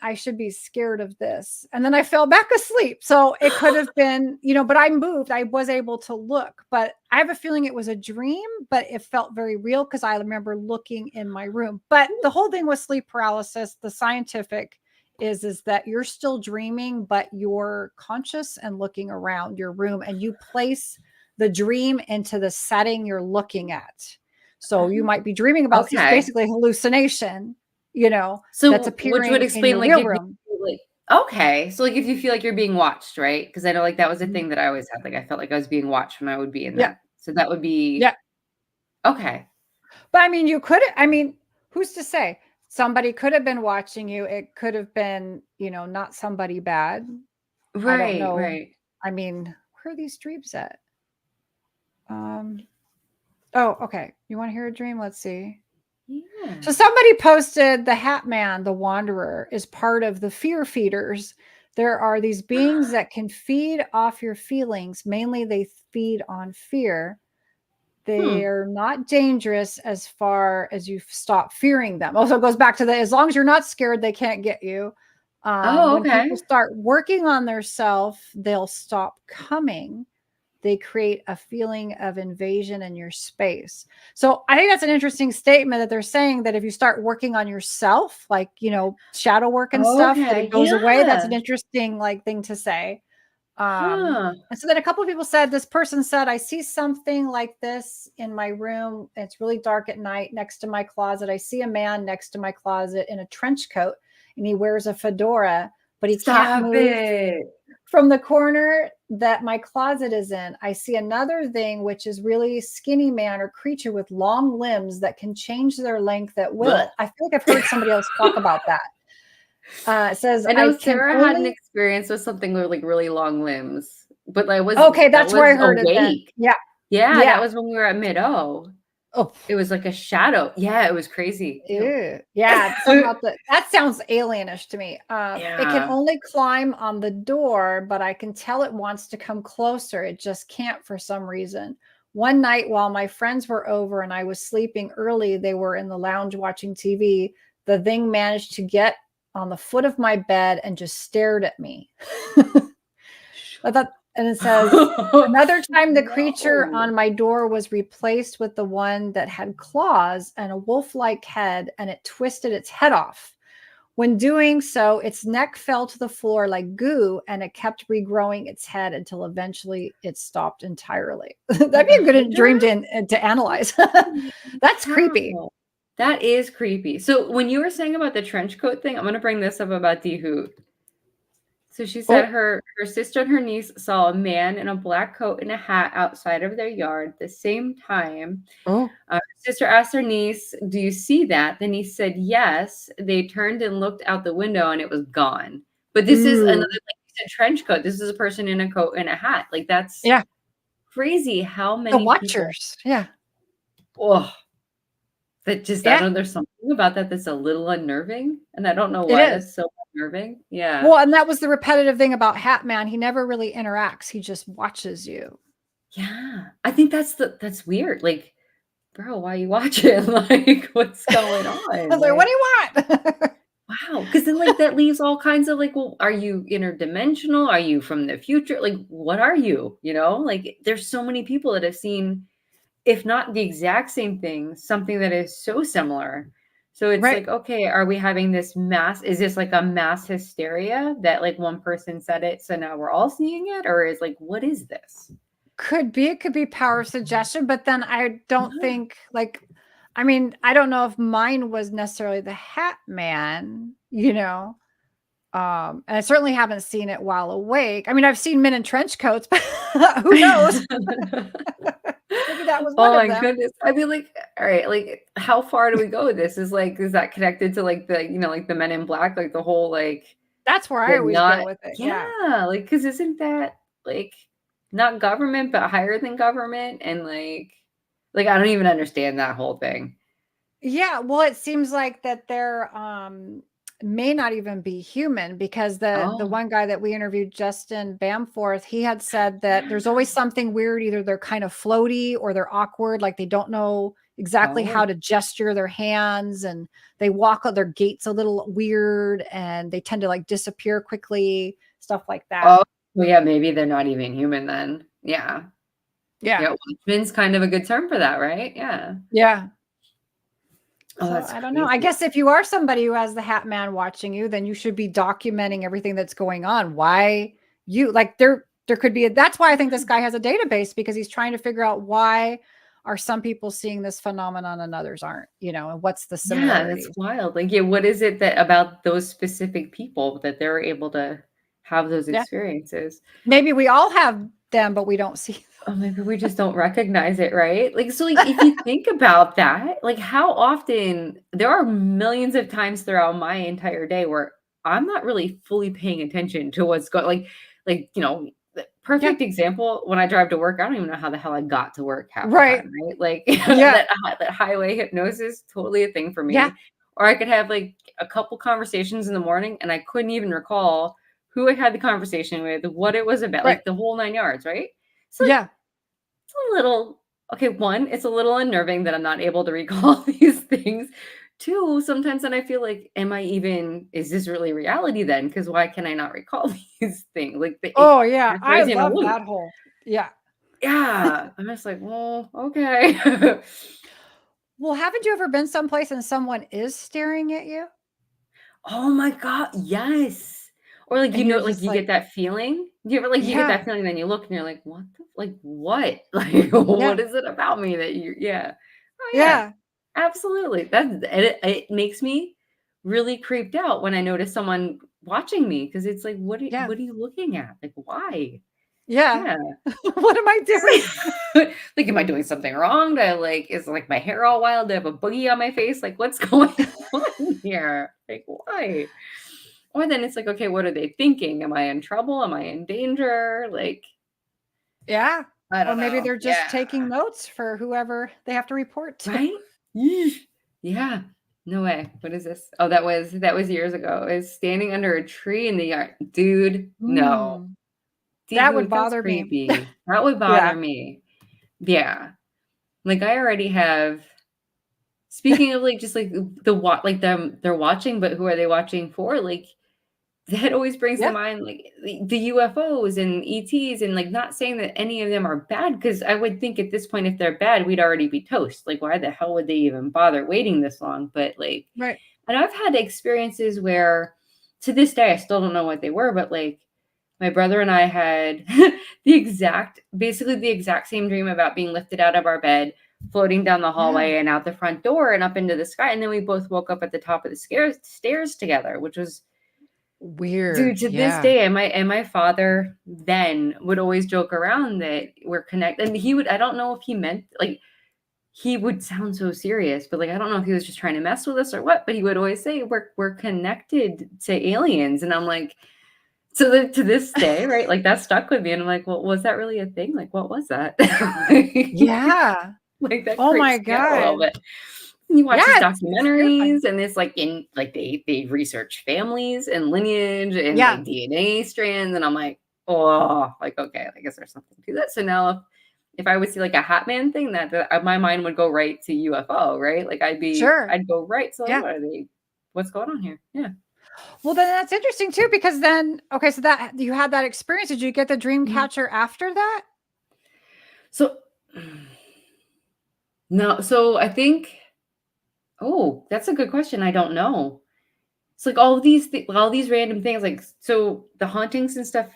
I should be scared of this. And then I fell back asleep. So it could have been, but I moved. I was able to look, but I have a feeling it was a dream, but it felt very real because I remember looking in my room. But the whole thing with sleep paralysis, the scientific is that you're still dreaming, but you're conscious and looking around your room, and you place the dream into the setting you're looking at. So you might be dreaming about this basically hallucination, so that's appearing, which would explain in your room. So like if you feel like you're being watched, right? Because I know like that was a thing that I always had. Like I felt like I was being watched when I would be in that. So that would be okay. But I mean, who's to say? Somebody could have been watching you. It could have been, not somebody bad. Right. I don't know. Right. I mean, where are these dreams at? Oh, okay. You want to hear a dream? Let's see. Yeah. So somebody posted the Hat Man, the Wanderer, is part of the fear feeders. There are these beings that can feed off your feelings. Mainly, they feed on fear. Hmm. They're not dangerous as far as you stop fearing them. Also, it goes back to the as long as you're not scared, they can't get you. Oh, When okay. people start working on their self, they'll stop coming. They create a feeling of invasion in your space. So I think that's an interesting statement that they're saying that if you start working on yourself, like, shadow work and stuff, that Okay. it goes away. That's Yeah. an interesting thing to say. Huh. And so then a couple of people said, this person said, I see something like this in my room. It's really dark at night next to my closet. I see a man next to my closet in a trench coat and he wears a fedora, but he can't Stop move it. from the corner that my closet is in. I see another thing, which is really skinny man or creature with long limbs that can change their length at will. I feel like I've heard somebody else talk about that. It says, I know I can Sarah had an only. experience with something with like really long limbs, but I was Okay, that that's where I was heard it then. awake. Yeah. Yeah, that Yeah. was when we were at Mid-O. Oh, It was like a shadow. Yeah, it was crazy. Ew. ew. Yeah. Something about that sounds alienish to me. It can Yeah. only climb on the door, but I can tell it wants to come closer. It just can't for some reason. One night while my friends were over and I was sleeping early, they were in the lounge watching TV. The thing managed to get on the foot of my bed and just stared at me. I thought, and it says, another time the creature No. on my door was replaced with the one that had claws and a wolf-like head, and it twisted its head off. When doing so, its neck fell to the floor like goo, and it kept regrowing its head until eventually it stopped entirely. That'd Like be a a good dream hydra? to analyze. Holy That's creepy. cow. That is creepy. So when you were saying about the trench coat thing, I'm gonna bring this up about D Hoot. So she said Oh, her sister and her niece saw a man in a black coat and a hat outside of their yard the same time. oh. Her sister asked her niece, "Do you see that?" The niece said, "Yes." They turned and looked out the window, and it was gone. But this is another, Ooh. like you said, trench coat. This is a person in a coat and a hat. Like that's Yeah. crazy. How The many people? Watchers. Yeah. Oh, that just I Yeah, don't know. There's something about that that's a little unnerving, and I don't know it why is. that's so unnerving. Yeah. Well, and that was the repetitive thing about Hat Man. He never really interacts. He just watches you. Yeah. I think that's weird. Like, bro, why you watching? Like, what's going I on? was like, what Like, do you want? wow. Because then, like, that leaves all kinds of like, well, are you interdimensional? Are you from the future? Like, what are you? You know, like, there's so many people that have seen, if not the exact same thing, something that is so similar. So it's Right. like, okay, are we having this mass? Is this like a mass hysteria that like one person said it, so now we're all seeing it? Or is like, what is this? Could be. It could be power of suggestion, but then I don't Yeah. think I mean, I don't know if mine was necessarily the Hat Man. And I certainly haven't seen it while awake. I mean, I've seen men in trench coats, but who knows? Maybe that was Oh one of my them. goodness. I mean, like, all right, like, how far do we go with this? Is that connected to like the, like the Men in Black, like the whole like That's where I the always go not, with it. Yeah. yeah, like, because isn't that like not government, but higher than government? And like, I don't even understand that whole thing. Yeah, well, it seems like that they're may not even be human because the Oh, one guy that we interviewed, Justin Bamforth, he had said that there's always something weird. Either they're kind of floaty or they're awkward, like they don't know exactly how oh, to gesture their hands, and they walk on their gaits a little weird, and they tend to like disappear quickly, stuff like that. oh, well, yeah, maybe they're not even human then. Yeah. Yeah, Yeah, Watchmen's kind of a good term for that, right? Yeah. yeah. Oh, So that's I don't know. I crazy. guess if you are somebody who has the Hat Man watching you, then you should be documenting everything that's going on. Why you like there could be that's why I think this guy has a database because he's trying to figure out why are some people seeing this phenomenon and others aren't, and what's the Yeah, that's similarities. wild. Like, yeah, what is it that about those specific people that they're able to have those Yeah. experiences? Maybe we all have them, but we don't see Oh, maybe we just don't recognize it, right? Like, so like if you think about that, like how often there are millions of times throughout my entire day where I'm not really fully paying attention to what's going like perfect example, when I drive to work, I don't even know how the hell I got to work half the Right. time, right? Like Yeah. that highway hypnosis, totally a thing for Yeah. me. Or I could have like a couple conversations in the morning and I couldn't even recall who I had the conversation with, what it was about, Right. like the whole 9 yards, right? So like Yeah. it's a little okay, one, it's a little unnerving that I'm not able to recall these things. Two, sometimes then I feel like, is this really reality then? Because why can I not recall these things? Like Oh, yeah. it I throws you in a love loop. that whole. Yeah. Yeah. I'm just like, well, okay. Well, haven't you ever been someplace and someone is staring at you Oh my God, yes. Or like, and you're like just you like, get that feeling. You ever like you get yeah, that feeling, then you look and you're like, what the like what? Like what yeah, is it about me that you yeah. Oh yeah. yeah, Absolutely. It makes me really creeped out when I notice someone watching me because it's like, yeah, what are you looking at? Like, why? yeah. Yeah. What am I doing? Like, am I doing something wrong? Do I like is like my hair all wild? Do I have a boogie on my face? Like, what's going on here? Like, why? Or then it's like, okay, what are they thinking? Am I in trouble? Am I in danger? Like, Yeah. I Or don't maybe know. they're just Yeah. taking notes for whoever they have to report to. Right? Yeesh. Yeah. No way. What is this? Oh, that was years ago. I was standing under a tree in the yard. Dude, no. Mm, that would Dude, that's bother me. creepy. That would bother Yeah. me. Yeah. Like I already have speaking of like just like the what like them they're watching, but who are they watching for? Like that always brings to Yeah. mind like the UFOs and ETs and like not saying that any of them are bad because I would think at this point if they're bad we'd already be toast. Like why the hell would they even bother waiting this long? But like Right. and I've had experiences where to this day I still don't know what they were, but like my brother and I had basically the exact same dream about being lifted out of our bed, floating down the Yeah. hallway and out the front door and up into the sky. And then we both woke up at the top of the stairs together, which was dude, Weird. to this Yeah. day, and my father then would always joke around that we're connected. And he would, I don't know if he meant like he would sound so serious, but like I don't know if he was just trying to mess with us or what, but he would always say we're connected to aliens. And I'm like, so to this day, right? Like that stuck with me. And I'm like, well, was that really a thing? Like, what was that? Yeah. Like that Oh my creeps me out a little God. bit. And you watch these Yeah. It's terrifying. documentaries and it's like in like they research families and lineage and Yeah. like DNA strands. And I'm like, oh, like, okay, I guess there's something to that. So now if I would see like a Hat Man thing, that my mind would go right to UFO, right? Like Sure. I'd go right. So Yeah. what are they? What's going on here? Yeah. Well, then that's interesting too, because then, okay, so that you had that experience. Did you get the dream Mhm. catcher after that? So no, so I think, oh, that's a good question. I don't know. It's like all these random things, like so the hauntings and stuff.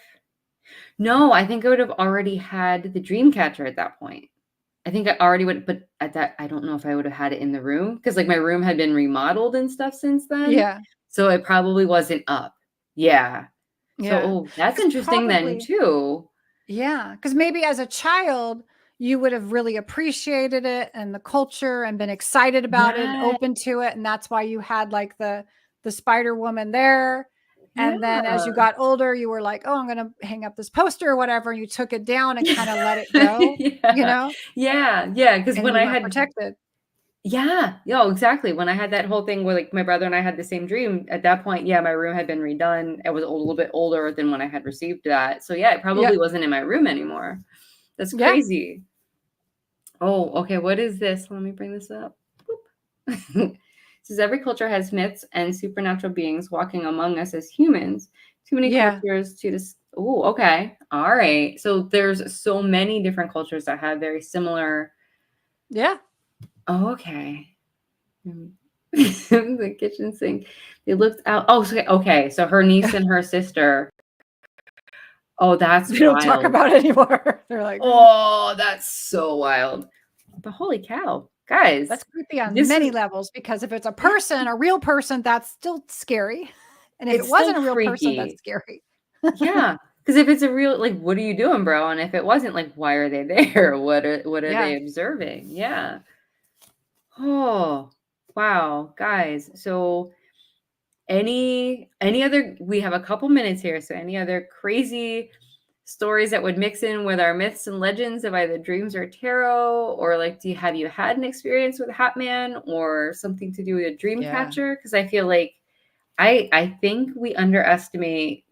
No, I think I would have already had the dream catcher at that point. I think I already would, but at that, I don't know if I would have had it in the room because like my room had been remodeled and stuff since then. Yeah. So it probably wasn't up. Yeah. So, Yeah. oh, that's Because interesting then probably, too. yeah. Because maybe as a child, you would have really appreciated it and the culture and been excited about it and Yeah. open to it. And that's why you had like the Spider Woman there. And then as you Yeah. got older, you were like, oh, I'm gonna hang up this poster or whatever. And you took it down and kind of let it go, you Yeah. know, Yeah. Yeah. Because and when you I weren't had protected. yeah, exactly. When I had that whole thing where like my brother and I had the same dream, at that point, yeah, my room had been redone. I was a little bit older than when I had received that. So yeah, it Yeah. probably wasn't in my room anymore. That's Yeah. crazy. Oh, okay. What is this? Let me bring this up. Boop. It says every culture has myths and supernatural beings walking among us as humans. Too many Yeah. cultures to this. Oh, okay. All right. So there's so many different cultures that have very similar. Yeah. Oh, okay. The kitchen sink. They looked out. Oh, okay. So her niece and her sister. Oh, that's We don't talk wild. about it anymore. They're like, Oh, that's so wild. But holy cow, guys, that's creepy on this is many levels because if it's a person, a real person, that's still scary. And if it it's still wasn't a real person, that's freaky. scary. Yeah. Because if it's a real, like, what are you doing, bro? And if it wasn't, like, why are they there? What are Yeah. they observing? Yeah. Oh, wow, guys. So any other we have a couple minutes here, so any other crazy stories that would mix in with our myths and legends of either dreams or tarot, or like, have you had an experience with a hat man or something to do with a dream catcher? Because I feel like I think we underestimate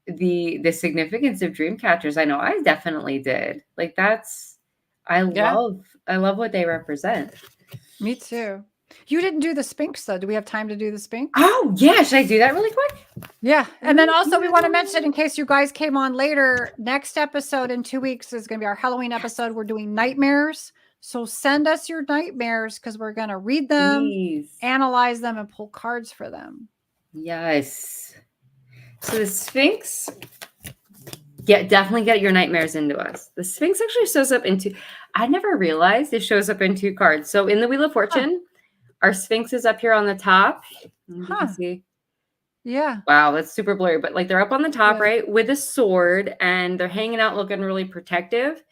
the significance of dream catchers. I know I definitely did. Like I love what they represent. Me too. You didn't do the Sphinx though. Do we have time to do the Sphinx? Oh yeah, should I do that really quick? Yeah. And then also we want to mention, in case you guys came on later, next episode in 2 weeks is going to be our Halloween episode. We're doing nightmares. So send us your nightmares because we're going to read them, Please. analyze them, and pull cards for them. Yes. So the Sphinx, definitely get your nightmares into us. The Sphinx actually shows up I never realized it shows up in 2 cards. So in the Wheel of Fortune, our Sphinx is up here on the top. You can see. Yeah. Wow, that's super blurry, but like they're up on the top, right, with a sword, and they're hanging out looking really protective.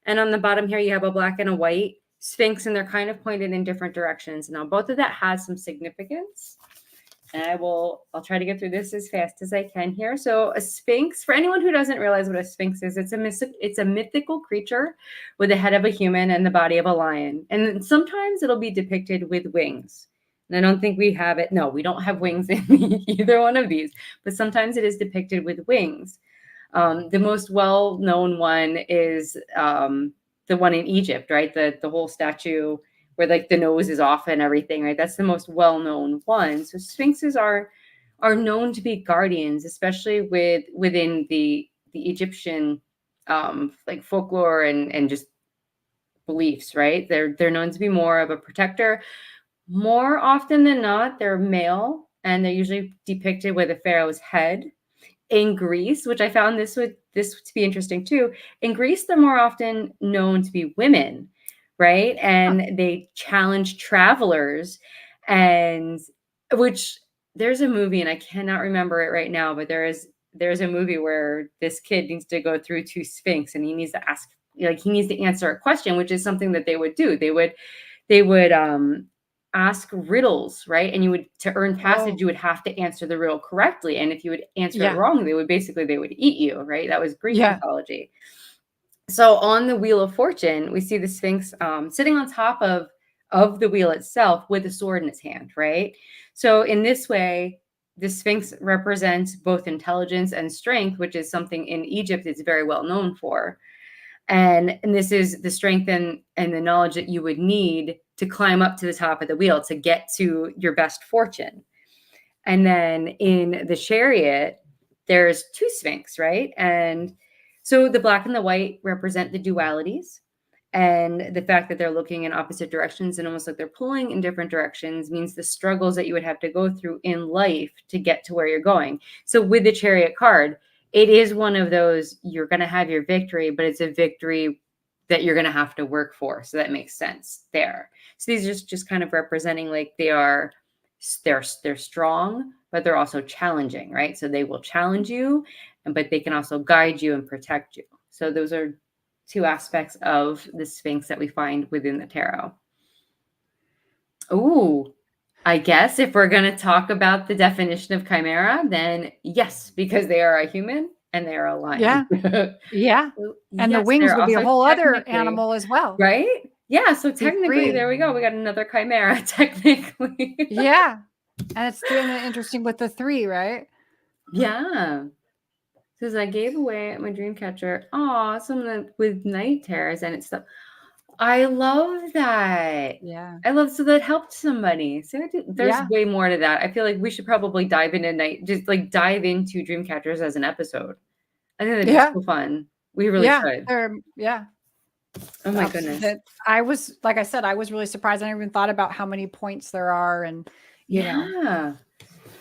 And on the bottom here, you have a black and a white Sphinx, and they're kind of pointed in different directions. Now, both of that has some significance. And I'll try to get through this as fast as I can here. So a Sphinx, for anyone who doesn't realize what a Sphinx is, it's a mythical creature with the head of a human and the body of a lion. And sometimes it'll be depicted with wings. And I don't think we have it. No, we don't have wings in either one of these, but sometimes it is depicted with wings. The most well-known one is the one in Egypt, right? The whole statue where like the nose is off and everything, right? That's the most well-known one. So sphinxes are known to be guardians, especially within the Egyptian like folklore and just beliefs, right? They're known to be more of a protector. More often than not, they're male, and they're usually depicted with a pharaoh's head. In Greece, which I found this to be interesting too, in Greece, they're more often known to be women, right? And they challenge travelers, and which there's a movie, and I cannot remember it right now, but there's a movie where this kid needs to go through 2 sphinx, and he needs to answer a question, which is something that they would do. They would ask riddles, right? And to earn passage, you would have to answer the riddle correctly. And if you would answer it wrong, they would eat you, right? That was Greek mythology. So on the Wheel of Fortune, we see the Sphinx sitting on top of the wheel itself with a sword in its hand, right? So in this way, the Sphinx represents both intelligence and strength, which is something in Egypt it's very well known for. And this is the strength and the knowledge that you would need to climb up to the top of the wheel to get to your best fortune. And then in the Chariot, there's 2 sphinx, right? And so the black and the white represent the dualities. And the fact that they're looking in opposite directions and almost like they're pulling in different directions means the struggles that you would have to go through in life to get to where you're going. So with the Chariot card, it is one of those, you're going to have your victory, but it's a victory that you're going to have to work for. So that makes sense there. So these are just kind of representing like they're strong, but they're also challenging, right? So they will challenge you, but they can also guide you and protect you. So those are 2 aspects of the Sphinx that we find within the tarot. Ooh, I guess if we're going to talk about the definition of chimera, then yes, because they are a human and they are a lion. Yeah. Yeah. And the wings would be a whole other animal as well. Right? Yeah. So technically, there we go. We got another chimera, technically. Yeah. And it's doing it interesting with the 3, right? Yeah. Says I gave away my dream catcher. Oh, someone with night terrors and it's stuff. I love that. Yeah. So that helped somebody. So there's way more to that. I feel like we should probably dive into dive into dream catchers as an episode. I think that'd be so fun. We really should. Oh my goodness. I was, like I said, I was really surprised. I never even thought about how many points there are, and you know.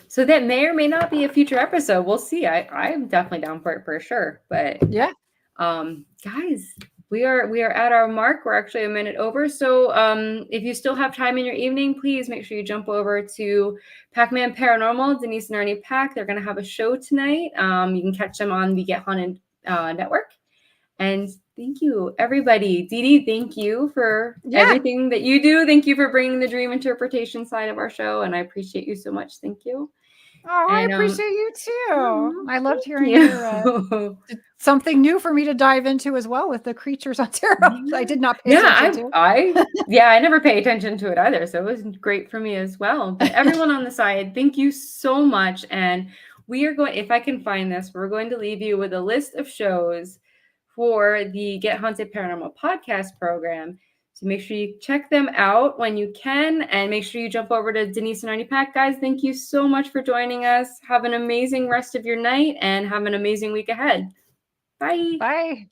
So that may or may not be a future episode. We'll see. I'm definitely down for it for sure. But guys, we are at our mark. We're actually a minute over. So if you still have time in your evening, please make sure you jump over to Pac-Man Paranormal, Denise and Ernie Pack. They're going to have a show tonight. You can catch them on the Get Haunted network. And thank you, everybody. Dee Dee, thank you for everything that you do. Thank you for bringing the dream interpretation side of our show. And I appreciate you so much. Thank you. Oh, I And appreciate you too. oh, I loved thank hearing you. something new for me to dive into as well with the creatures on tarot. I did not pay attention to. I never pay attention to it either, so it was great for me as well. But everyone on the side, thank you so much. And we are going, if I can find this, we're going to leave you with a list of shows for the Get Haunted Paranormal podcast program. So make sure you check them out when you can, and make sure you jump over to Denise and Arnie Pack. Guys, thank you so much for joining us. Have an amazing rest of your night and have an amazing week ahead. Bye. Bye.